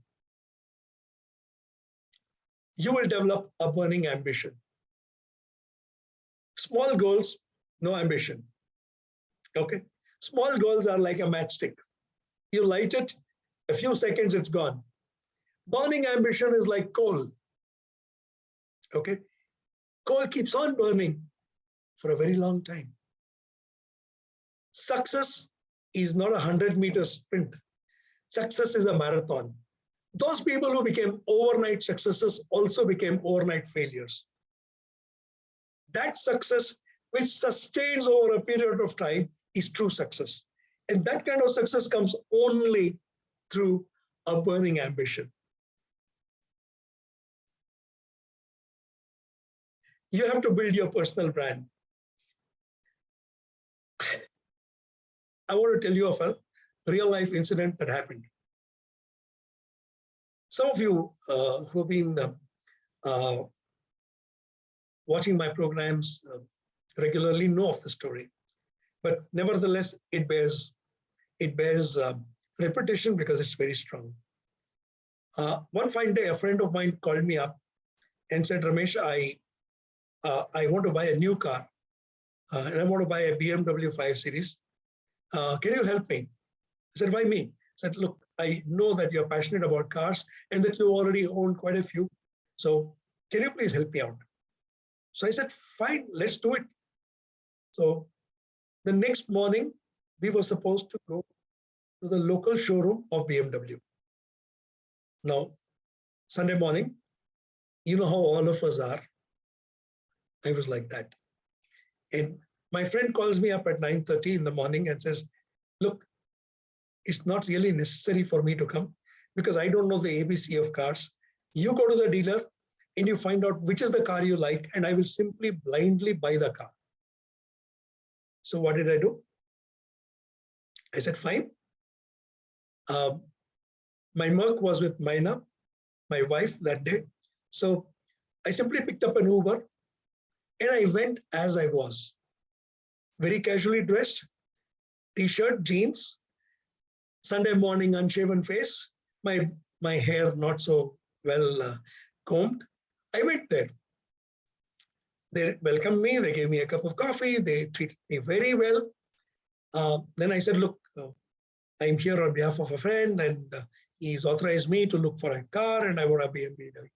You will develop a burning ambition. Small goals, no ambition. Okay? Small goals are like a matchstick. You light it, a few seconds, it's gone. Burning ambition is like coal. Okay? Coal keeps on burning for a very long time. Success is not a 100-meter sprint. Success is a marathon. Those people who became overnight successes also became overnight failures. That success, which sustains over a period of time, is true success. And that kind of success comes only through a burning ambition. You have to build your personal brand. I want to tell you of a real life incident that happened. Some of you who have been watching my programs regularly know of the story, but nevertheless, it bears repetition because it's very strong. One fine day, a friend of mine called me up and said, Ramesh, I want to buy a new car and I want to buy a BMW 5 Series. Can you help me? I said, why me? I said, look, I know that you're passionate about cars and that you already own quite a few. So can you please help me out? So I said, fine, let's do it. So the next morning, we were supposed to go to the local showroom of BMW. Now, Sunday morning, you know how all of us are. I was like that. And my friend calls me up at 9:30 in the morning and says, look, it's not really necessary for me to come because I don't know the ABC of cars. You go to the dealer and you find out which is the car you like, and I will simply blindly buy the car. So what did I do? I said, fine. My Merc was with Maina, my wife, that day. So I simply picked up an Uber and I went as I was. Very casually dressed, t-shirt, jeans, Sunday morning unshaven face, my hair not so well combed. I went there. They welcomed me, they gave me a cup of coffee, they treated me very well. Then I said, look, I'm here on behalf of a friend and he's authorized me to look for a car and I want a BMW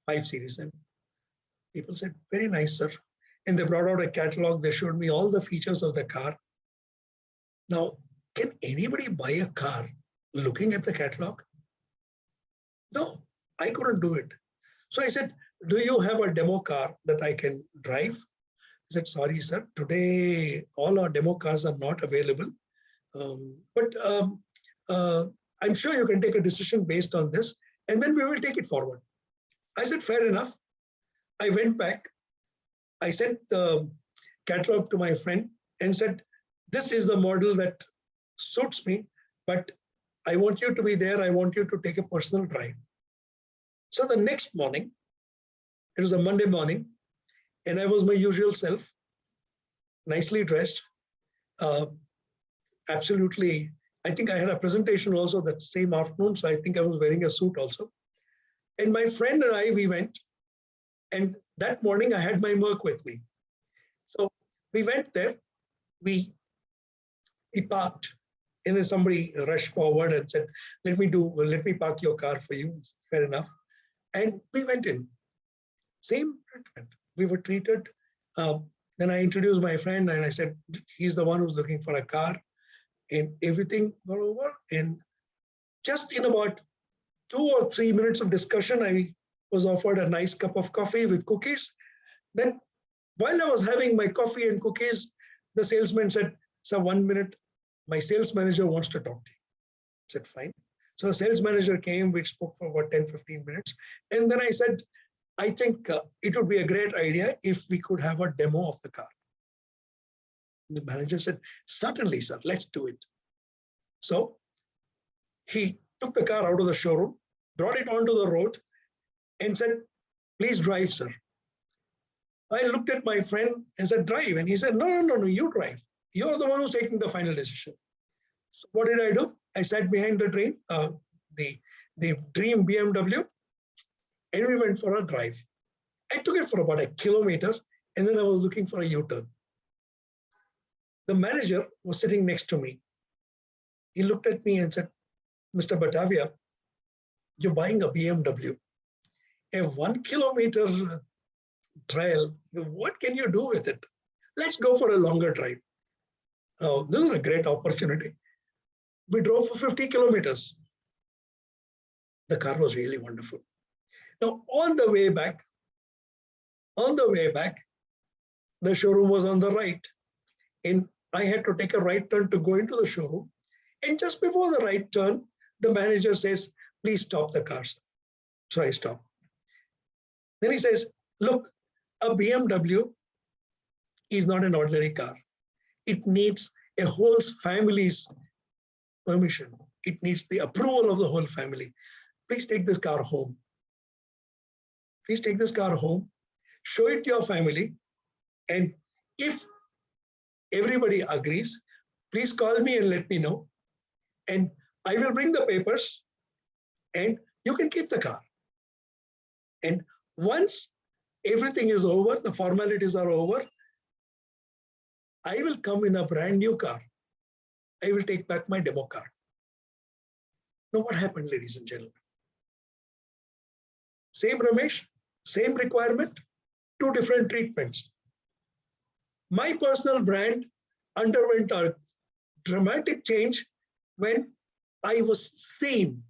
5 Series. And people said, very nice, sir. And they brought out a catalog. They showed me all the features of the car. Now, can anybody buy a car looking at the catalog? No, I couldn't do it. So I said, do you have a demo car that I can drive? He said, sorry, sir, today all our demo cars are not available. But I'm sure you can take a decision based on this, and then we will take it forward. I said, fair enough. I went back. I sent the catalog to my friend and said, this is the model that suits me, but I want you to be there. I want you to take a personal drive. So the next morning, it was a Monday morning, and I was my usual self, nicely dressed. Absolutely, I think I had a presentation also that same afternoon, so I think I was wearing a suit also. And my friend and I, we went, and that morning I had my Merc with me. So we went there, we parked, and then somebody rushed forward and said, let me park your car for you. Fair enough. And we went in. Same treatment. We were treated. Then I introduced my friend and I said, he's the one who's looking for a car, and everything got over. And just in about 2 or 3 minutes of discussion, I was offered a nice cup of coffee with cookies. Then while I was having my coffee and cookies, the salesman said, sir, 1 minute, my sales manager wants to talk to you. I said, fine. So the sales manager came, we spoke for about 10, 15 minutes. And then I said, I think it would be a great idea if we could have a demo of the car. The manager said, certainly, sir, let's do it. So he took the car out of the showroom, brought it onto the road, and said, please drive, sir. I looked at my friend and said, drive. And he said, no, you drive. You're the one who's taking the final decision. So what did I do? I sat behind the dream BMW, and we went for a drive. I took it for about 1 kilometer, and then I was looking for a U-turn. The manager was sitting next to me. He looked at me and said, Mr. Batavia, you're buying a BMW. A 1 kilometer trail, what can you do with it? Let's go for a longer drive. Oh, this is a great opportunity. We drove for 50 kilometers. The car was really wonderful. Now, on the way back, the showroom was on the right, and I had to take a right turn to go into the showroom. And just before the right turn, the manager says, please stop the cars. So I stopped. Then he says, look, a BMW is not an ordinary car. It needs a whole family's permission. It needs the approval of the whole family. Please take this car home. Please take this car home, show it to your family, and if everybody agrees, please call me and let me know. And I will bring the papers, and you can keep the car. And once everything is over, the formalities are over, I will come in a brand new car. I will take back my demo car. Now what happened, ladies and gentlemen? Same Ramesh, same requirement, 2 different treatments. My personal brand underwent a dramatic change when I was seen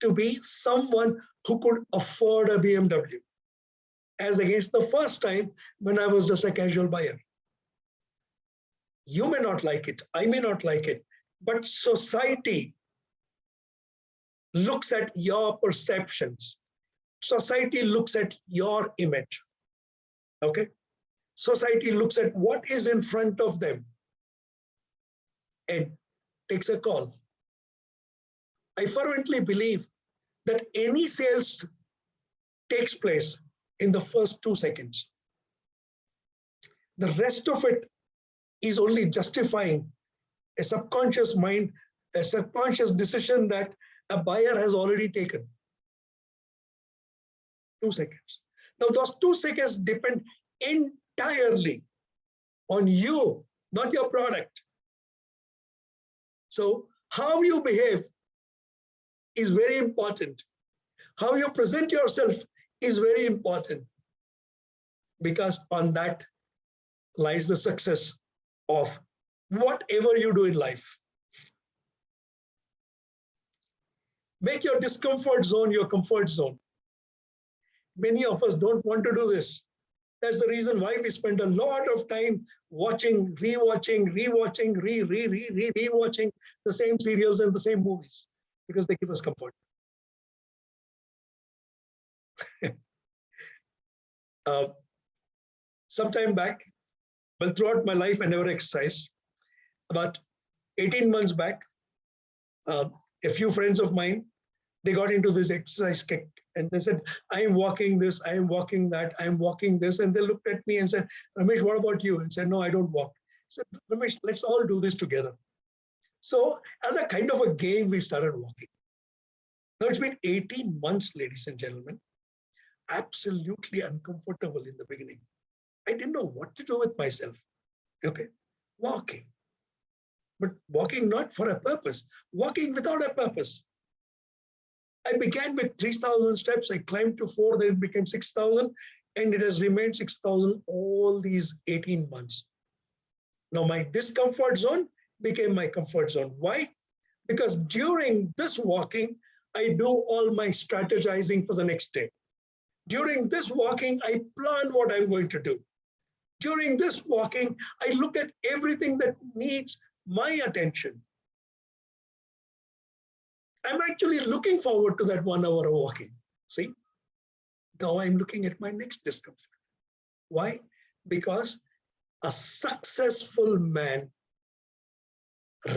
to be someone who could afford a BMW, as against the first time when I was just a casual buyer. You may not like it, I may not like it, but society looks at your perceptions. Society looks at your image. Okay? Society looks at what is in front of them and takes a call. I fervently believe that any sales takes place in the first 2 seconds. The rest of it is only justifying a subconscious mind, a subconscious decision that a buyer has already taken. 2 seconds. Now, those 2 seconds depend entirely on you, not your product. So how you behave is very important. How you present yourself is very important, because on that lies the success of whatever you do in life. Make your discomfort zone your comfort zone. Many of us don't want to do this. That's the reason why we spend a lot of time watching, rewatching the same serials and the same movies, because they give us comfort. Sometime back, well, throughout my life, I never exercised. About 18 months back, a few friends of mine, they got into this exercise kick, and they said, I am walking this, I am walking that, I am walking this. And they looked at me and said, Ramesh, what about you? And said, no, I don't walk. I said, Ramesh, let's all do this together. So as a kind of a game, we started walking. Now it's been 18 months, ladies and gentlemen, absolutely uncomfortable in the beginning. I didn't know what to do with myself. Okay. walking. But walking not for a purpose, walking without a purpose. I began with 3,000 steps. I climbed to 4, then it became 6,000, and it has remained 6,000 all these 18 months. Now my discomfort zone became my comfort zone. Why? Because during this walking, I do all my strategizing for the next day. During this walking, I plan what I'm going to do. During this walking, I look at everything that needs my attention. I'm actually looking forward to that 1 hour of walking. See, now I'm looking at my next discomfort. Why? Because a successful man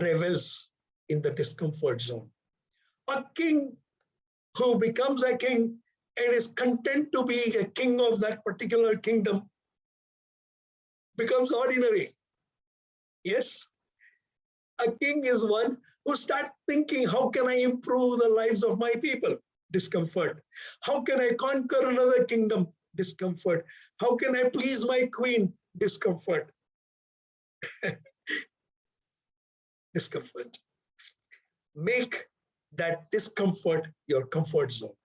revels in the discomfort zone. A king who becomes a king and is content to be a king of that particular kingdom becomes ordinary. Yes, a king is one who starts thinking, how can I improve the lives of my people? Discomfort. How can I conquer another kingdom? Discomfort. How can I please my queen? Discomfort. Discomfort. Make that discomfort your comfort zone.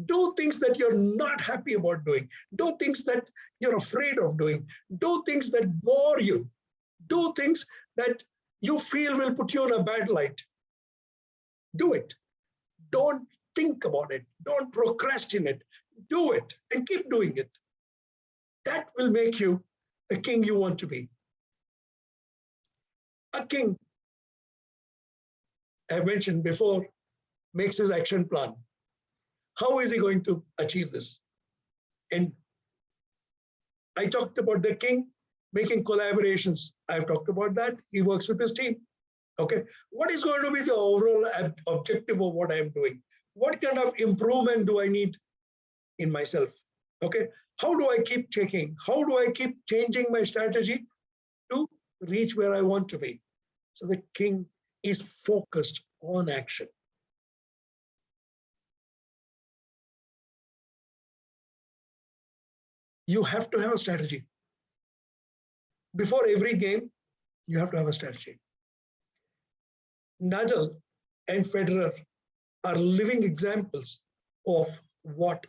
Do things that you're not happy about doing. Do things that you're afraid of doing. Do things that bore you. Do things that you feel will put you in a bad light. Do it. Don't think about it. Don't procrastinate. Do it and keep doing it. That will make you the king you want to be. A king, I mentioned before, makes his action plan. How is he going to achieve this? And I talked about the king making collaborations. I've talked about that. He works with his team. Okay. What is going to be the overall objective of what I'm doing? What kind of improvement do I need in myself? Okay. How do I keep checking? How do I keep changing my strategy to reach where I want to be? So the king is focused on action. You have to have a strategy. Before every game, you have to have a strategy. Nadal and Federer are living examples of what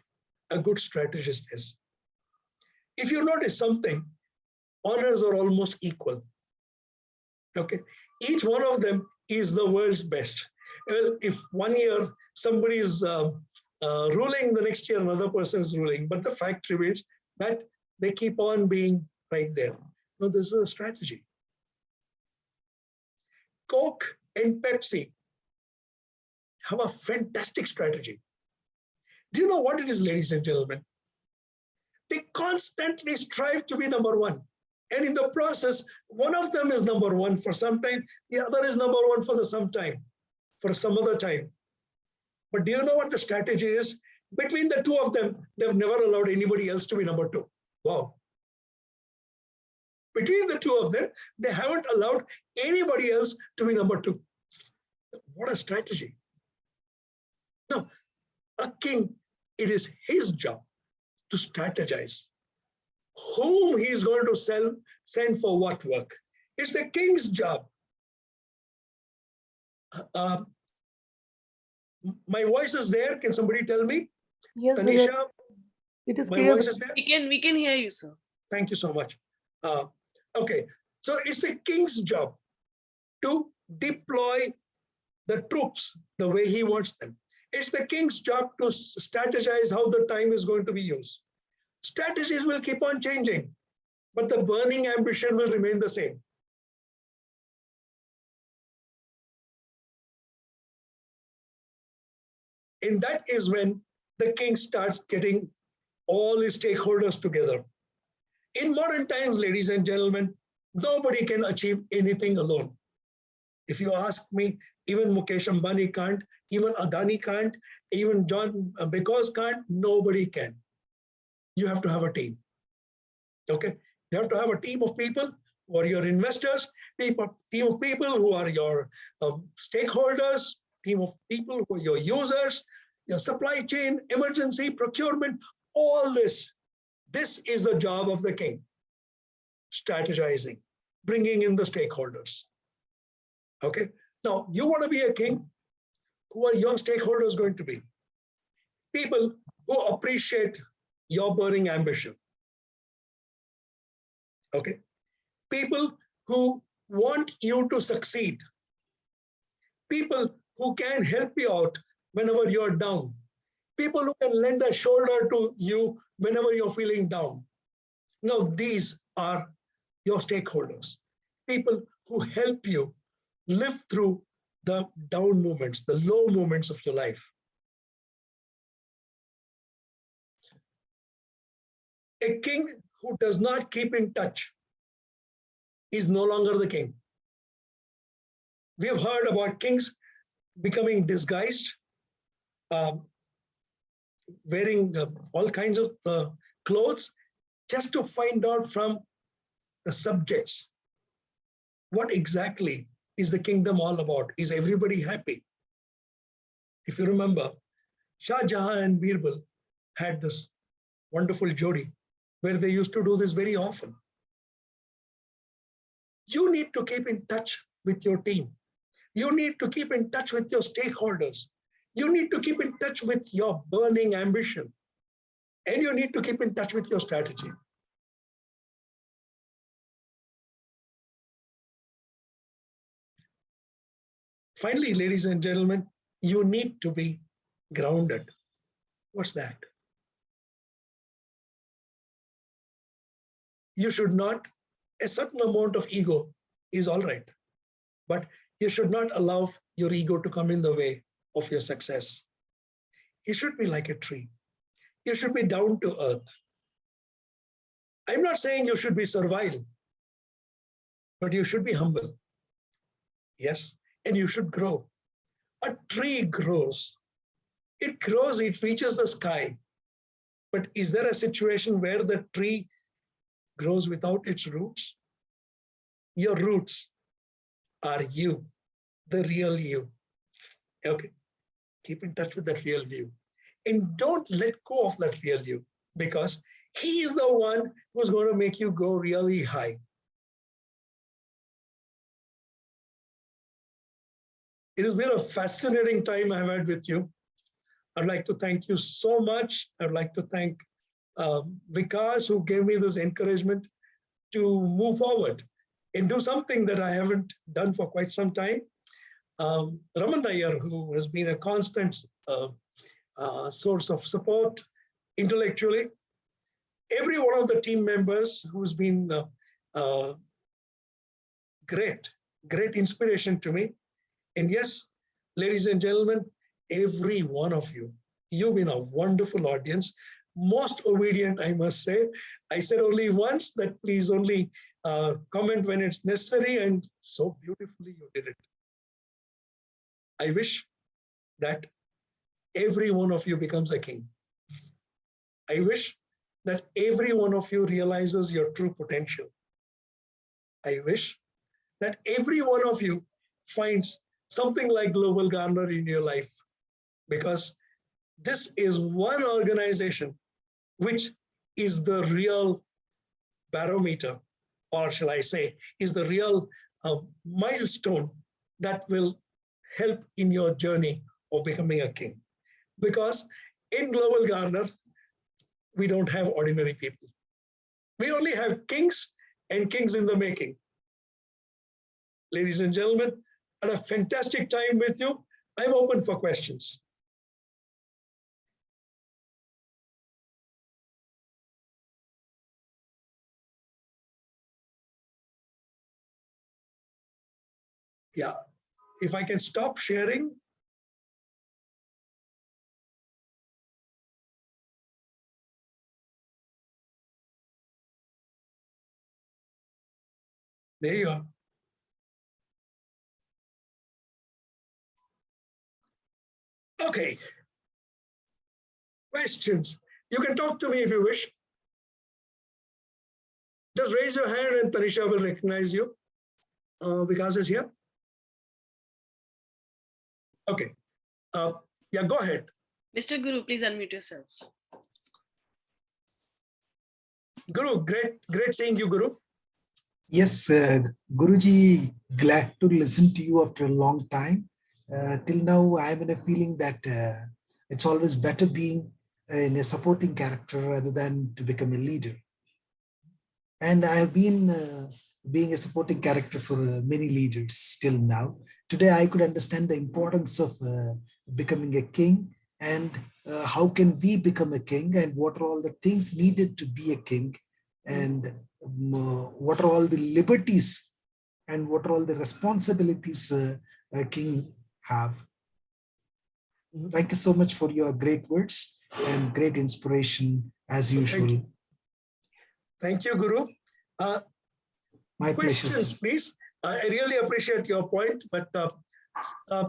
a good strategist is. If you notice something, honors are almost equal. Okay, each one of them is the world's best. If 1 year somebody is ruling, the next year another person is ruling, but the fact remains that they keep on being right there. No, this is a strategy. Coke and Pepsi have a fantastic strategy. Do you know what it is, ladies and gentlemen? They constantly strive to be number one. And in the process, one of them is number one for some time, the other is number one for some other time. But do you know what the strategy is? Between the two of them, they've never allowed anybody else to be number two. Wow. Between the two of them, they haven't allowed anybody else to be number two. What a strategy. Now, a king, it is his job to strategize whom he is going to send for what work. It's the king's job. My voice is there. Can somebody tell me? Yes, Tanisha, it is my clear. voice is there? We can hear you, sir. Thank you so much. Okay, so it's the king's job to deploy the troops the way he wants them. It's the king's job to strategize how the time is going to be used. Strategies will keep on changing, but the burning ambition will remain the same. And that is when the king starts getting all his stakeholders together. In modern times, ladies and gentlemen, nobody can achieve anything alone. If you ask me, even Mukesh Ambani can't, even Adani can't, even John Because can't, nobody can. You have to have a team. Okay? You have to have a team of people who are your investors, team of people who are your stakeholders, team of people who are your users, your supply chain, emergency, procurement, all this. This is the job of the king, strategizing. bringing in the stakeholders. Okay. Now, you want to be a king. Who are your stakeholders going to be? People who appreciate your burning ambition. Okay. People who want you to succeed. People who can help you out whenever you're down. People who can lend a shoulder to you whenever you're feeling down. Now, these are your stakeholders. People who help you live through the down moments, the low moments of your life. A king who does not keep in touch is no longer the king. We have heard about kings becoming disguised, wearing all kinds of clothes just to find out from the subjects what exactly is the kingdom all about. Is everybody happy? If you remember, Shah Jahan and Birbal had this wonderful jodi where they used to do this very often. You need to keep in touch with your team. You need to keep in touch with your stakeholders. You need to keep in touch with your burning ambition. And you need to keep in touch with your strategy. Finally, ladies and gentlemen, you need to be grounded. What's that? You should not, a certain amount of ego is all right, but you should not allow your ego to come in the way of your success. You should be like a tree. You should be down to earth. I'm not saying you should be servile, but you should be humble. Yes, and you should grow. A tree grows. It grows, it reaches the sky. But is there a situation where the tree grows without its roots? Your roots are you, the real you. Okay, keep in touch with that real you. And don't let go of that real you, because he is the one who's going to make you go really high. It has been a fascinating time I've had with you. I'd like to thank you so much. I'd like to thank Vikas, who gave me this encouragement to move forward and do something that I haven't done for quite some time. Raman Nair, who has been a constant source of support intellectually. Every one of the team members who's been great inspiration to me. And yes, ladies and gentlemen, every one of you, you've been a wonderful audience, most obedient, I must say. I said only once that please only comment when it's necessary, and so beautifully you did it. I wish that every one of you becomes a king. I wish that every one of you realizes your true potential. I wish that every one of you finds something like Global Garner in your life, because this is one organization which is the real barometer, or shall I say, is the real milestone that will help in your journey of becoming a king. Because in Global Garner, we don't have ordinary people. We only have kings and kings in the making. Ladies and gentlemen, I had a fantastic time with you. I'm open for questions. Yeah, if I can stop sharing. There you are. Okay. Questions. You can talk to me if you wish. Just raise your hand and Tanisha will recognize you. Vikas is here. Okay. Yeah, go ahead. Mr. Guru, please unmute yourself. Guru, great seeing you, Guru. Yes, Guruji, glad to listen to you after a long time. Till now, I'm in a feeling that it's always better being in a supporting character rather than to become a leader. And I have been being a supporting character for many leaders till now. Today, I could understand the importance of becoming a king and how can we become a king and what are all the things needed to be a king and what are all the liberties and what are all the responsibilities a king have. Thank you so much for your great words and great inspiration as usual. Thank you, Guru. My Questions, pleasure. please. I really appreciate your point, but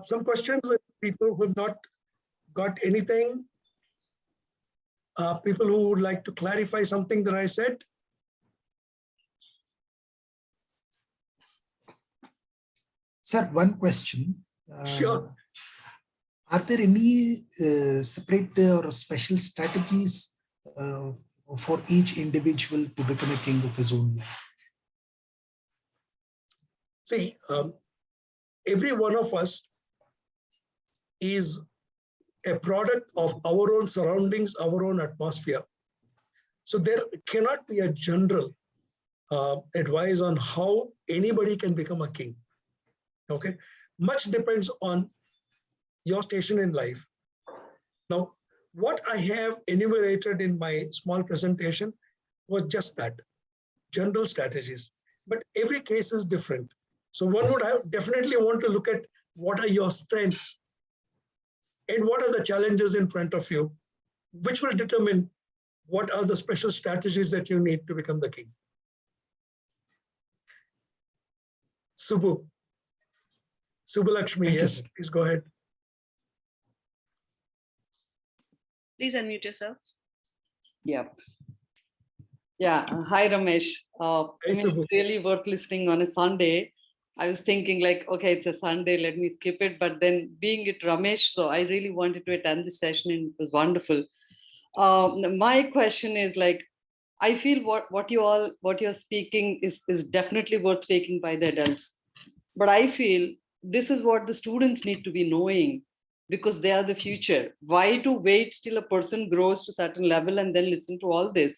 some questions that people who have not got anything, people who would like to clarify something that I said. Sir, one question. Sure. Are there any separate or special strategies for each individual to become a king of his own life? See, every one of us is a product of our own surroundings, our own atmosphere. So there cannot be a general advice on how anybody can become a king. Okay, much depends on your station in life. Now, what I have enumerated in my small presentation was just that, general strategies. But every case is different. So one would definitely want to look at what are your strengths and what are the challenges in front of you, which will determine what are the special strategies that you need to become the king. Subbu. Subbalakshmi, yes, please go ahead. Please unmute yourself. Yep. Yeah. Hi, Ramesh. It's really worth listening on a Sunday. I was thinking like, okay, it's a Sunday, let me skip it. But then being it Ramesh, so I really wanted to attend the session and it was wonderful. My question is like, I feel what you're speaking is definitely worth taking by the adults. But I feel this is what the students need to be knowing because they are the future. Why to wait till a person grows to a certain level and then listen to all this?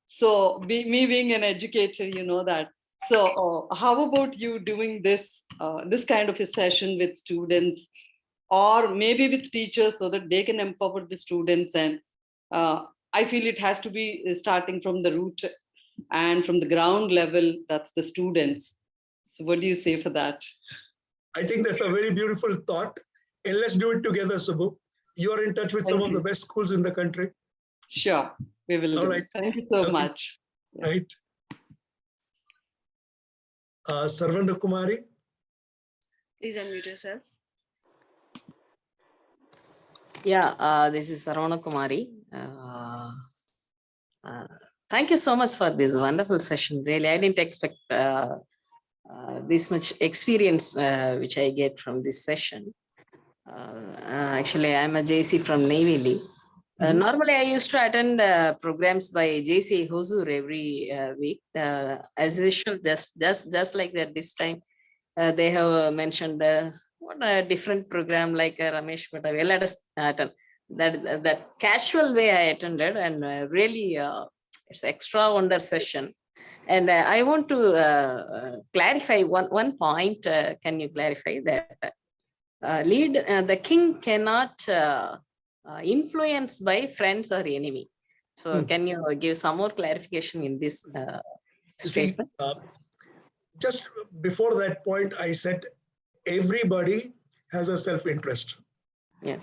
So me being an educator, you know that. So how about you doing this kind of a session with students or maybe with teachers so that they can empower the students? And I feel it has to be starting from the root and from the ground level, that's the students. So what do you say for that? I think that's a very beautiful thought. And let's do it together, Subbu. You are in touch with some of the best schools in the country. Sure, we will. All right. Thank you so much. Right. Sarvanda Kumari. Please unmute yourself. Yeah, this is Sarvana Kumari. Thank you so much for this wonderful session. Really, I didn't expect this much experience which I get from this session. Actually, I'm a JC from Neyveli. Normally, I used to attend programs by JC Hosur every week. As usual, just like that this time, they have mentioned what a different program like Ramesh Batavia. Let us attend. That casual way I attended, and really, it's extra wonder session. And I want to clarify one point. Can you clarify that? The king cannot influence by friends or enemy. So can you give some more clarification in this statement? Just before that point, I said everybody has a self-interest. Yes.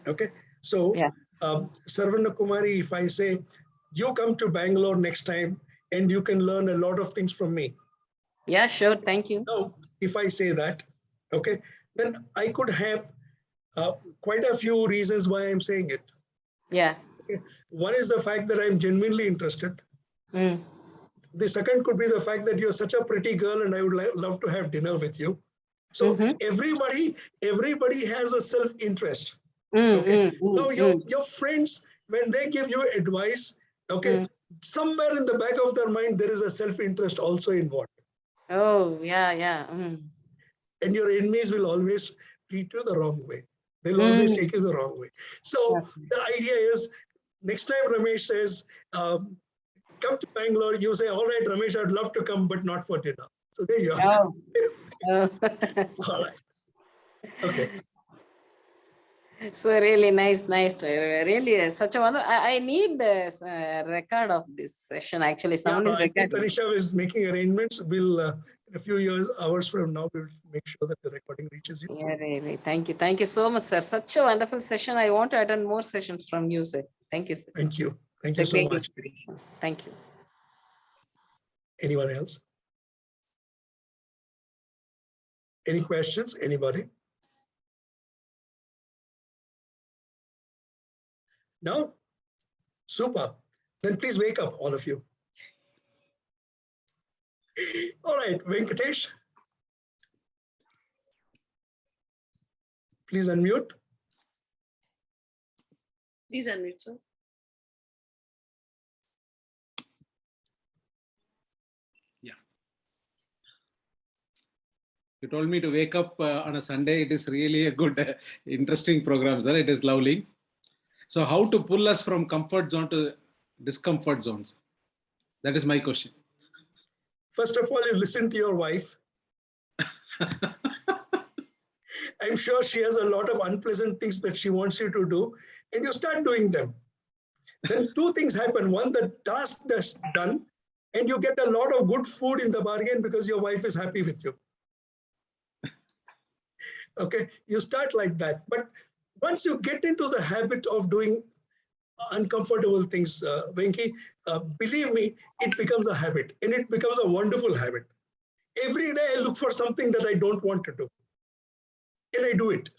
Okay. So, yeah. Sarvana Kumari, if I say, you come to Bangalore next time and you can learn a lot of things from me. Yeah, sure. Thank you. Now, if I say that, okay, then I could have quite a few reasons why I'm saying it. Yeah. Okay. One is the fact that I'm genuinely interested. The second could be the fact that you're such a pretty girl and I would love to have dinner with you. So everybody has a self-interest. Okay. Now your friends, when they give you advice, okay, somewhere in the back of their mind, there is a self-interest also involved. Oh, yeah. And your enemies will always treat you the wrong way. They'll always take you the wrong way. So the idea is, next time Ramesh says, come to Bangalore, you say, all right, Ramesh, I'd love to come, but not for dinner. So there you are. Oh. All right. Okay. So really nice. Really such a wonderful. I need a record of this session. Actually, someone is I think recording. Tanisha is making arrangements. We'll, in a few hours from now, we'll make sure that the recording reaches you. Yeah, really. Thank you. Thank you so much, sir. Such a wonderful session. I want to attend more sessions from you, sir. Thank you, sir. Thank you. Thank It's you a so great much. inspiration. Thank you. Anyone else? Any questions? Anybody? No? Super. Then please wake up, all of you. All right, Venkatesh. Please unmute. Please unmute, sir. You told me to wake up on a Sunday. It is really a good, interesting program, sir. It is lovely. So how to pull us from comfort zone to discomfort zones? That is my question. First of all, you listen to your wife. I'm sure she has a lot of unpleasant things that she wants you to do, and you start doing them. Then two things happen. One, the task that's done, and you get a lot of good food in the bargain because your wife is happy with you. Okay, you start like that. But once you get into the habit of doing uncomfortable things, Venki, believe me, it becomes a habit, and it becomes a wonderful habit. Every day I look for something that I don't want to do, and I do it.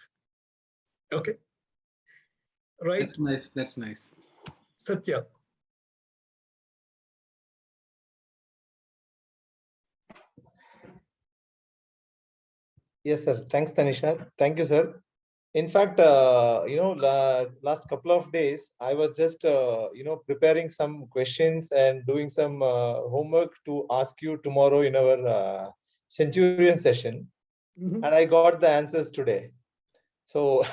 Okay, right? That's nice. That's nice. Satya. Yes, sir. Thanks, Tanisha. Thank you, sir. In fact, last couple of days, I was just, preparing some questions and doing some homework to ask you tomorrow in our Centurion session. And I got the answers today. So,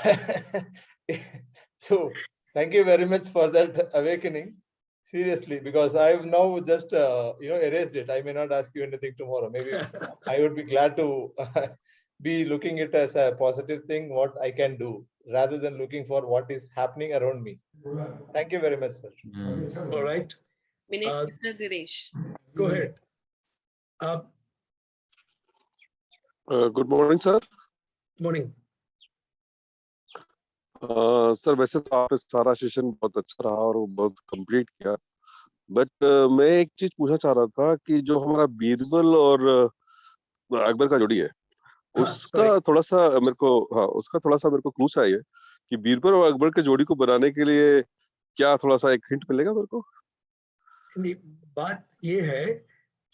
so thank you very much for that awakening. Seriously, because I've now just, erased it. I may not ask you anything tomorrow. Maybe I would be glad to be looking at it as a positive thing, what I can do, rather than looking for what is happening around me. Thank you very much, sir. All right. Minister Dinesh. Go ahead. Good morning, sir. Morning. Sir वैसे तो आपने सारा session बहुत अच्छा रहा और बहुत complete किया, बट मैं एक चीज पूछना चाह रहा था कि जो हमारा बीरबल और अकबर का जोड़ी है, उसका थोड़ा सा मेरे को क्लू चाहिए कि बीरबल और अकबर के जोड़ी को बनाने के लिए क्या थोड़ा सा एक हिंट मिलेगा मेरे को? बात ये है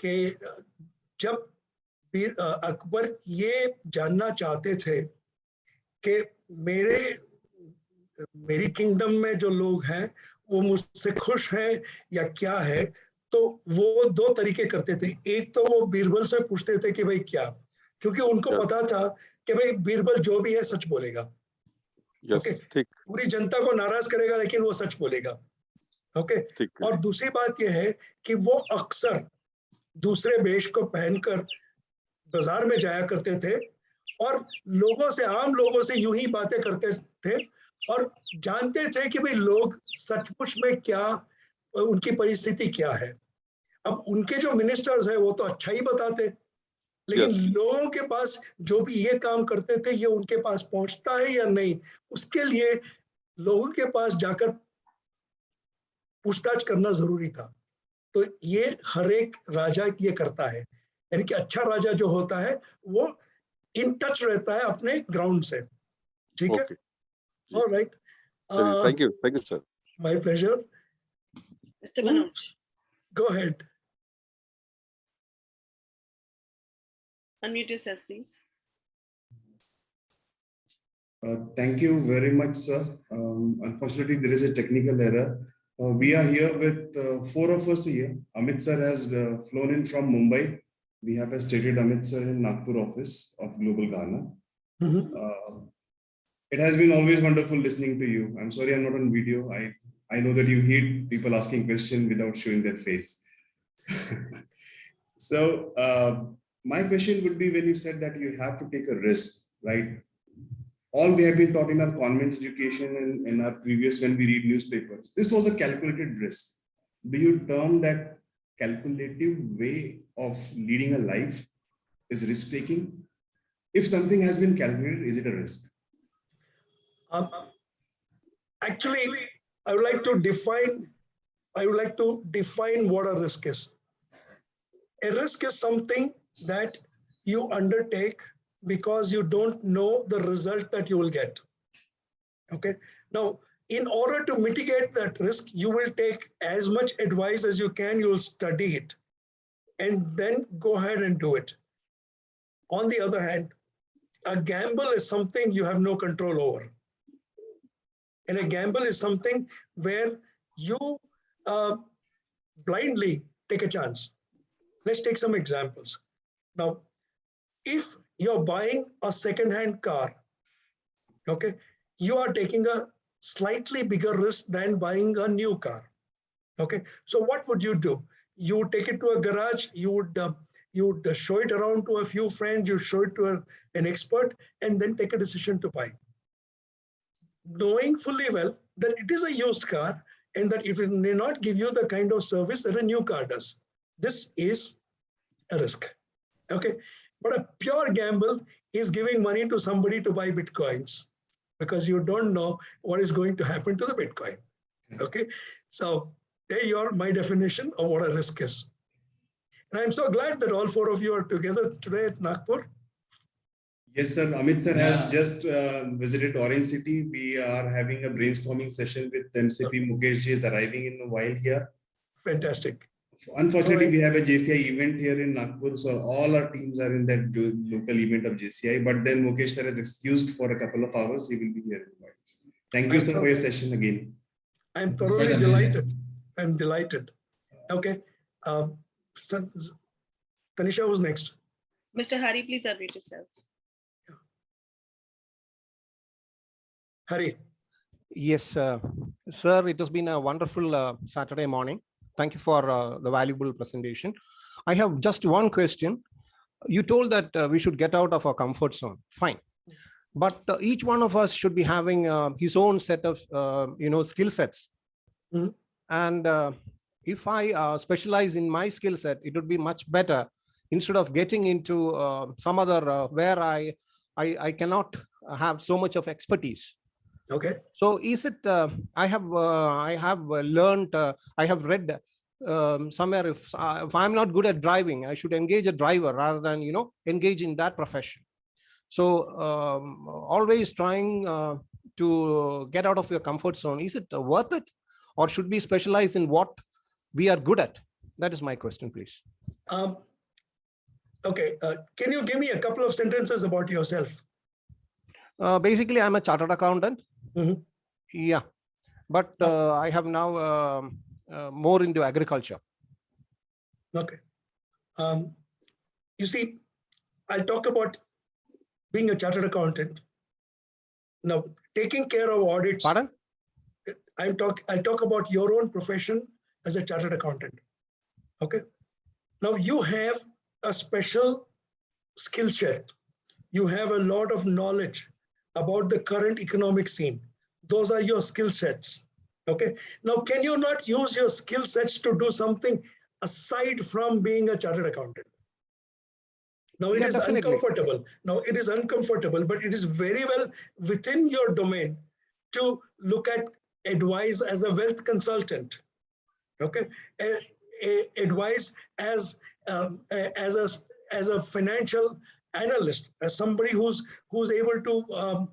कि जब अकबर ये जानना चाहते थे कि मेरी किंगडम में जो लोग हैं वो मुझसे खुश हैं या क्या है, तो वो दो तरीके करते थे. एक तो वो बीरबल से पूछते थे कि भाई क्या, क्योंकि उनको पता था कि भाई बीरबल जो भी है सच बोलेगा. ओके, पूरी जनता को नाराज करेगा लेकिन वो सच बोलेगा. ओके, और दूसरी बात यह है कि वो अक्सर दूसरे वेश को पहनकर बाजार में जाया करते थे और आम लोगों से यूं ही बातें करते थे और जानते थे कि भाई लोग सचमुच में क्या, उनकी परिस्थिति क्या है. अब उनके जो मिनिस्टर्स है वो तो अच्छा ही बताते, लेकिन लोगों के पास जो भी ये काम करते थे ये उनके पास पहुंचता है या नहीं, उसके लिए लोगों के पास जाकर पूछताछ करना जरूरी था. तो ये हर एक राजा ये करता है, यानी कि अच्छा राजा जो होता है वो इन टच रहता है अपने ग्राउंड से. ठीक है? All right. Thank you, sir. My pleasure. Mr. Manoj. Go ahead. Unmute yourself, please. Thank you very much, sir. Unfortunately, there is a technical error. We are here with 4 of us here. Amit sir has flown in from Mumbai. we have a stated Amit sir in Nagpur office of Global Ghana. It has been always wonderful listening to you. I'm sorry I'm not on video. I know that you hate people asking questions without showing their face. So my question would be, when you said that you have to take a risk, right? All we have been taught in our convent education and in our previous, when we read newspapers, this was a calculated risk. Do you term that calculative way of leading a life is risk taking? If something has been calculated, is it a risk? Actually, I would like to define what a risk is. A risk is something that you undertake because you don't know the result that you will get. Okay. Now, in order to mitigate that risk, you will take as much advice as you can, you will study it, and then go ahead and do it. On the other hand, a gamble is something you have no control over. And a gamble is something where you blindly take a chance. Let's take some examples. Now, if you're buying a second-hand car, okay, you are taking a slightly bigger risk than buying a new car. Okay, so what would you do? You would take it to a garage, you would show it around to a few friends, you show it to an expert, and then take a decision to buy. Knowing fully well that it is a used car and that it may not give you the kind of service that a new car does. This is a risk. Okay, but a pure gamble is giving money to somebody to buy Bitcoins, because you don't know what is going to happen to the Bitcoin. Okay, so there you are, my definition of what a risk is. And I'm so glad that all four of you are together today at Nagpur. Yes, sir. Amit sir has just visited Orange City. We are having a brainstorming session with MCP. Mukesh ji is arriving in a while here. Fantastic. Unfortunately, we have a JCI event here in Nagpur, so all our teams are in that local event of JCI. But then Mukesh sir is excused for a couple of hours. He will be here in a while. Thank you, sir, for your session again. I'm thoroughly delighted. I'm delighted. Okay. Tanisha was next. Mr. Hari, please unmute yourself. Hari. Yes, sir, it has been a wonderful Saturday morning. Thank you for the valuable presentation. I have just one question. You told that we should get out of our comfort zone. Fine. But each one of us should be having his own set of, skill sets. Mm-hmm. And if I specialize in my skill set, it would be much better instead of getting into some other where I cannot have so much of expertise. Okay. So is it, I have learned, I have read somewhere, if I'm not good at driving, I should engage a driver rather than, engage in that profession. So always trying to get out of your comfort zone. Is it worth it, or should we specialize in what we are good at? That is my question, please. Okay. Can you give me a couple of sentences about yourself? Basically, I'm a chartered accountant. Mm-hmm. Yeah, but I have now more into agriculture. Okay. You see, I'll talk about being a chartered accountant. Now, taking care of audits. Pardon? I'll talk about your own profession as a chartered accountant. Okay. Now, you have a special skill set. You have a lot of knowledge about the current economic scene. Those are your skill sets. Okay. Now, can you not use your skill sets to do something aside from being a chartered accountant? Now, it is definitely uncomfortable. Now, it is uncomfortable, but it is very well within your domain to look at advice as a wealth consultant. Okay. Advice as a financial analyst, as somebody who's able to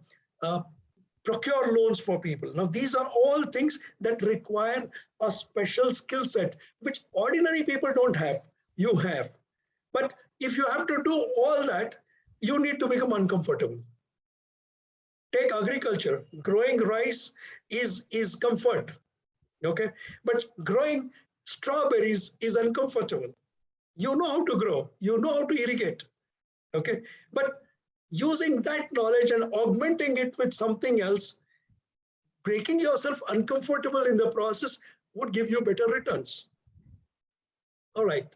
procure loans for people. Now, these are all things that require a special skill set, which ordinary people don't have. You have. But if you have to do all that, you need to become uncomfortable. Take agriculture. Growing rice is comfort. Okay. But growing strawberries is uncomfortable. You know how to grow, you know how to irrigate. Okay. But using that knowledge and augmenting it with something else, breaking yourself uncomfortable in the process would give you better returns. All right.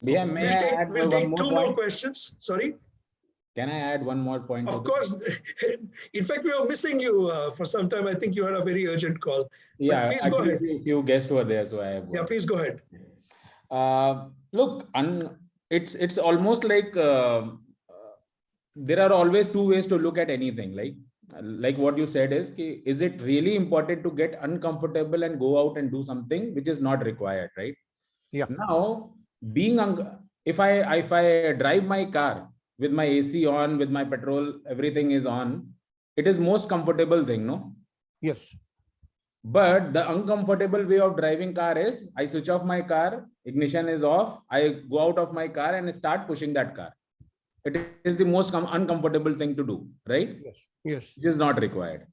Yeah, may I add We'll one take more two point? more questions. Sorry. Can I add one more point? Of course. In fact, we were missing you for some time. I think you had a very urgent call. Yeah, please go ahead. A few guests were there, so I have. Yeah, please go ahead. Look, it's almost like there are always two ways to look at anything. Like what you said is it really important to get uncomfortable and go out and do something which is not required, right? Yeah. Now, if I drive my car with my AC on, with my petrol, everything is on, it is most comfortable thing, no? Yes. But the uncomfortable way of driving car is I switch off my car, ignition is off, I go out of my car and start pushing that car. It is the most uncomfortable thing to do, right? Yes. Yes. It is not required.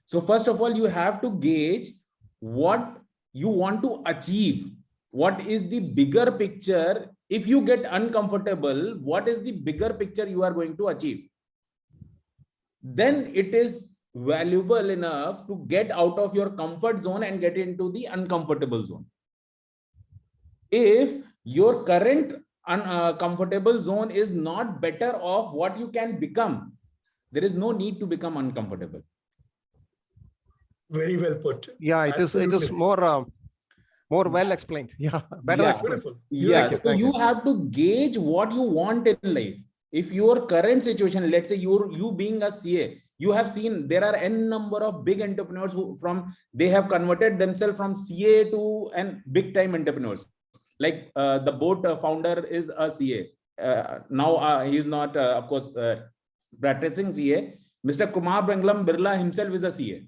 So first of all, you have to gauge what you want to achieve. What is the bigger picture? If you get uncomfortable, what is the bigger picture you are going to achieve? Then it is valuable enough to get out of your comfort zone and get into the uncomfortable zone. If your current uncomfortable zone is not better off what you can become, there is no need to become uncomfortable. Very well put. Yeah, it is more well explained. Yeah, better explained. Yeah, so you have to gauge what you want in life. If your current situation, let's say you being a CA, you have seen there are n number of big entrepreneurs they have converted themselves from CA to an big time entrepreneurs. Like the boat founder is a CA. Now he is not, of course, practicing CA. Mr. Kumar Banglam Birla himself is a CA.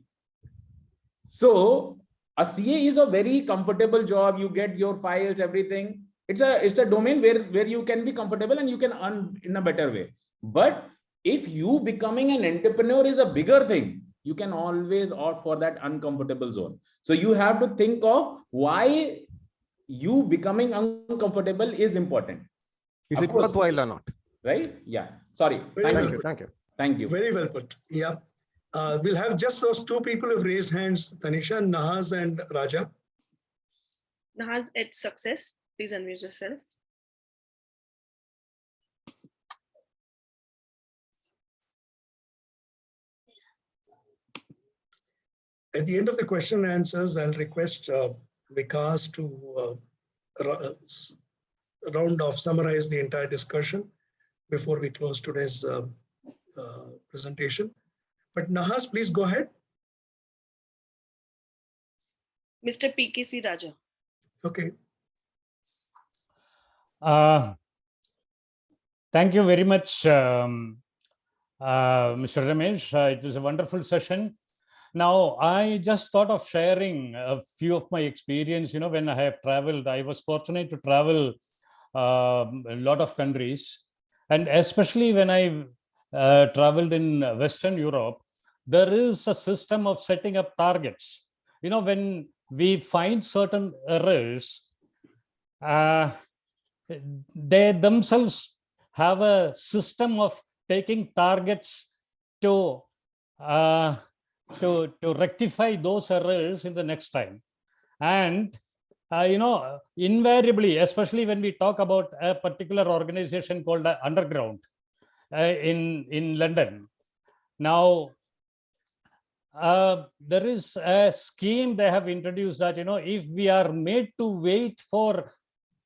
So a CA is a very comfortable job. You get your files, everything. It's a domain where you can be comfortable and you can earn in a better way. But if you becoming an entrepreneur is a bigger thing, you can always opt for that uncomfortable zone. So you have to think of why you becoming uncomfortable is important. Is it worthwhile or not? Right? Yeah. Sorry. Thank you. Very well put. Yeah. We'll have just those two people who've raised hands, Tanisha, Nahaz and Raja. Nahaz, it's success. Please unmute yourself. At the end of the question and answers, I'll request Vikas to round off, summarize the entire discussion before we close today's presentation. But Nahas, please go ahead. Mr. PKC Raja. Okay. Thank you very much, Mr. Ramesh. It was a wonderful session. Now, I just thought of sharing a few of my experience. When I have traveled, I was fortunate to travel a lot of countries. And especially when I traveled in Western Europe, there is a system of setting up targets. When we find certain errors, they themselves have a system of taking targets to rectify those errors in the next time. And invariably, especially when we talk about a particular organization called Underground in London. Now, there is a scheme they have introduced that, if we are made to wait for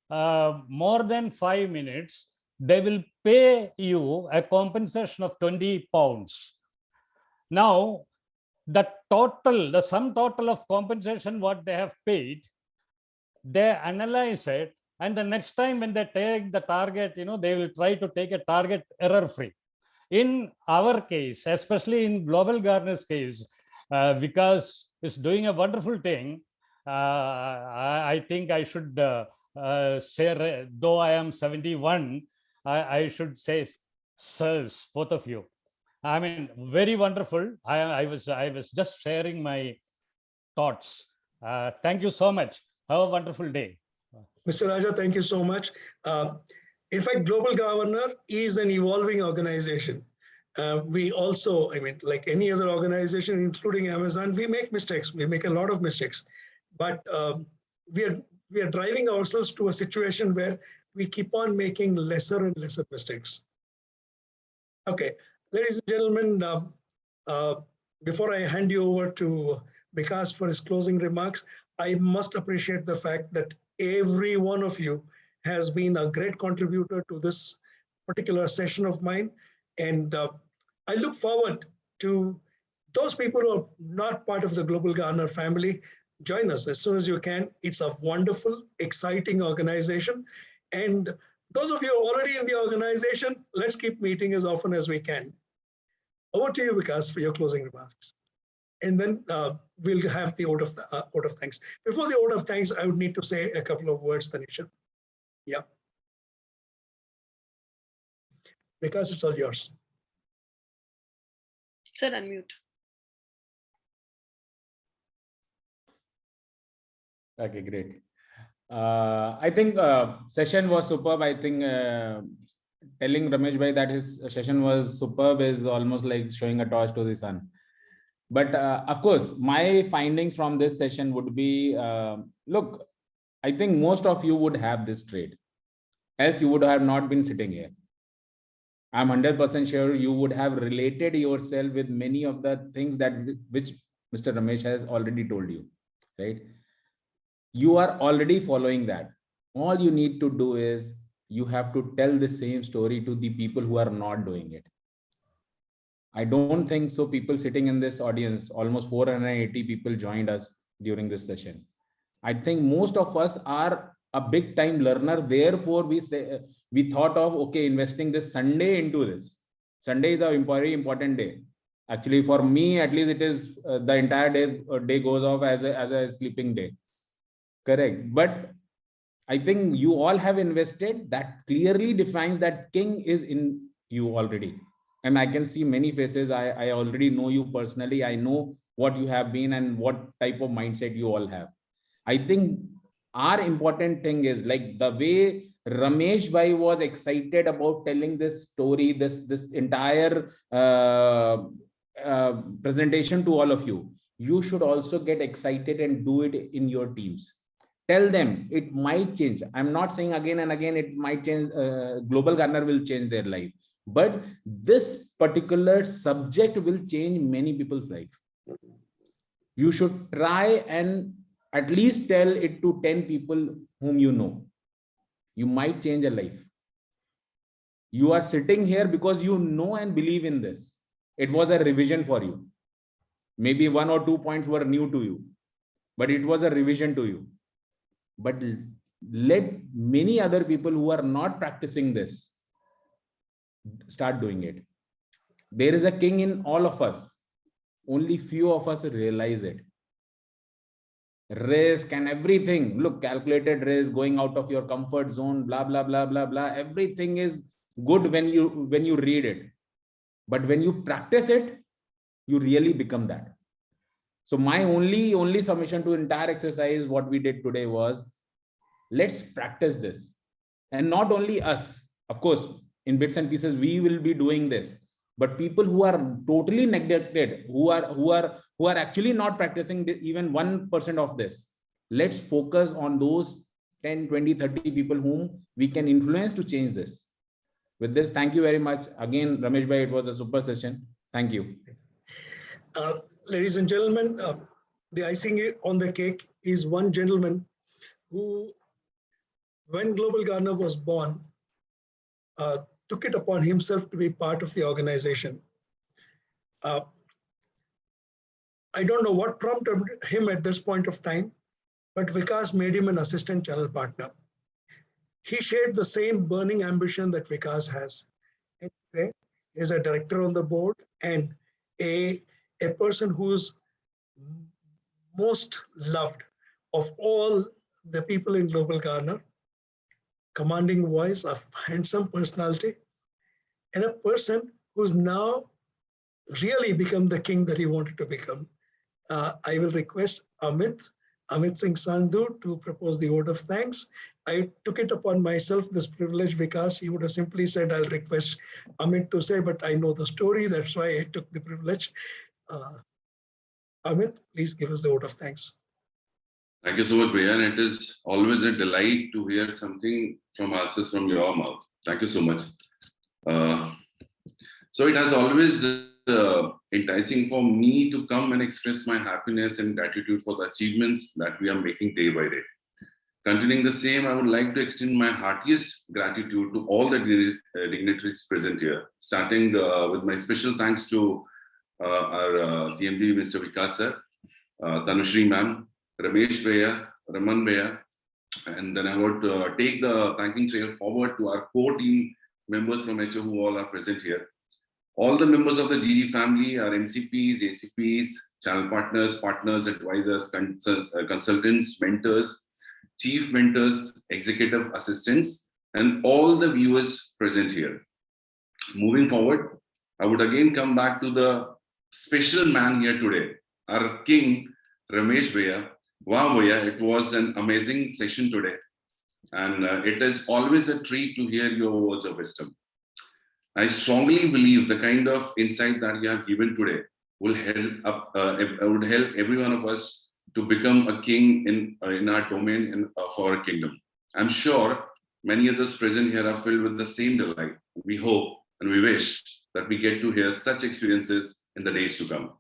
more than 5 minutes, they will pay you a compensation of £20. Now, the sum total of compensation, what they have paid, they analyze it, and the next time when they take the target, they will try to take a target error-free. In our case, especially in Global Garner's case, Vikas is doing a wonderful thing. I think I should say, though I am 71, I should say, sirs, both of you. I mean, very wonderful. I was just sharing my thoughts. Thank you so much. Have a wonderful day. Mr. Raja, thank you so much. In fact, Global Governor is an evolving organization. We also, I mean, like any other organization, including Amazon, we make mistakes. We make a lot of mistakes, but we are driving ourselves to a situation where we keep on making lesser and lesser mistakes. Okay, ladies and gentlemen, before I hand you over to Vikas for his closing remarks, I must appreciate the fact that every one of you has been a great contributor to this particular session of mine. And I look forward to those people who are not part of the Global Garner family. Join us as soon as you can. It's a wonderful, exciting organization. And those of you already in the organization, let's keep meeting as often as we can. Over to you, Vikas, for your closing remarks. And then we'll have the vote of thanks. Before the vote of thanks, I would need to say a couple of words, Tanisha. Yeah. Vikas, it's all yours. Sir, unmute. Okay, great. I think session was superb. I think telling Ramesh bhai that his session was superb is almost like showing a torch to the sun. But of course, my findings from this session would be, look, I think most of you would have this trait, else you would have not been sitting here. I'm 100% sure you would have related yourself with many of the things that which Mr. Ramesh has already told you, right? You are already following that. All you need to do is you have to tell the same story to the people who are not doing it. I don't think so. People sitting in this audience, almost 480 people joined us during this session. I think most of us are a big time learner. Therefore, we thought of, okay, investing this Sunday into this. Sunday is a very important day. Actually, for me, at least it is the entire day goes off as a sleeping day. Correct. But I think you all have invested. That clearly defines that king is in you already. And I can see many faces. I already know you personally. I know what you have been and what type of mindset you all have. I think our important thing is like the way Ramesh bhai was excited about telling this story, this entire presentation to all of you. You should also get excited and do it in your teams. Tell them it might change. I'm not saying again and again it might change. Global Garner will change their life. But this particular subject will change many people's life. You should try and at least tell it to 10 people whom you know. You might change a life. You are sitting here because you know and believe in this. It was a revision for you. Maybe 1 or 2 points were new to you, but it was a revision to you. But let many other people who are not practicing this start doing it. There is a king in all of us. Only few of us realize it. Risk and everything. Look, calculated risk, going out of your comfort zone, blah, blah, blah, blah, blah. Everything is good when you read it. But when you practice it, you really become that. So my only submission to entire exercise, what we did today was, let's practice this. And not only us, of course, in bits and pieces, we will be doing this. But people who are totally neglected, who are actually not practicing even 1% of this, let's focus on those 10, 20, 30 people whom we can influence to change this. With this, thank you very much. Again, Ramesh bhai, it was a super session. Thank you. Ladies and gentlemen, the icing on the cake is one gentleman who, when Global Garner was born, took it upon himself to be part of the organization. I don't know what prompted him at this point of time, but Vikas made him an assistant channel partner. He shared the same burning ambition that Vikas has. And today is a director on the board and a person who's most loved of all the people in Global Garner. Commanding voice, a handsome personality, and a person who's now really become the king that he wanted to become. I will request Amit Amit Singh Sandhu to propose the vote of thanks. I took it upon myself, this privilege, because he would have simply said, I'll request Amit to say, but I know the story. That's why I took the privilege. Amit, please give us the vote of thanks. Thank you so much, Brian. It is always a delight to hear something from us, from your mouth. Thank you so much. So it has always enticing for me to come and express my happiness and gratitude for the achievements that we are making day by day. Continuing the same, I would like to extend my heartiest gratitude to all the dignitaries present here, starting with my special thanks to our CMD, Mr. Vikas sir, Tanushri ma'am, Ramesh Bhaiya, Raman Bhaiya, and then I would take the thanking trail forward to our core team members from HO who all are present here. All the members of the GG family, our MCPs, ACPs, channel partners, advisors, consultants, mentors, chief mentors, executive assistants, and all the viewers present here. Moving forward, I would again come back to the special man here today, our king, Ramesh Bhaiya. Wow, Bhaiya, it was an amazing session today. And it is always a treat to hear your words of wisdom. I strongly believe the kind of insight that you have given today will help every one of us to become a king in our domain of our kingdom. I'm sure many of those present here are filled with the same delight. We hope and we wish that we get to hear such experiences in the days to come.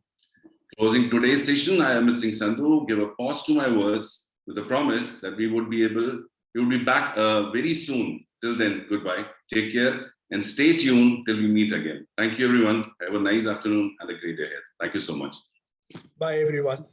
Closing today's session, I, Amit Singh Sandhu, give a pause to my words with the promise that we will be back very soon. Till then, goodbye. Take care and stay tuned till we meet again. Thank you, everyone. Have a nice afternoon and a great day ahead. Thank you so much. Bye, everyone.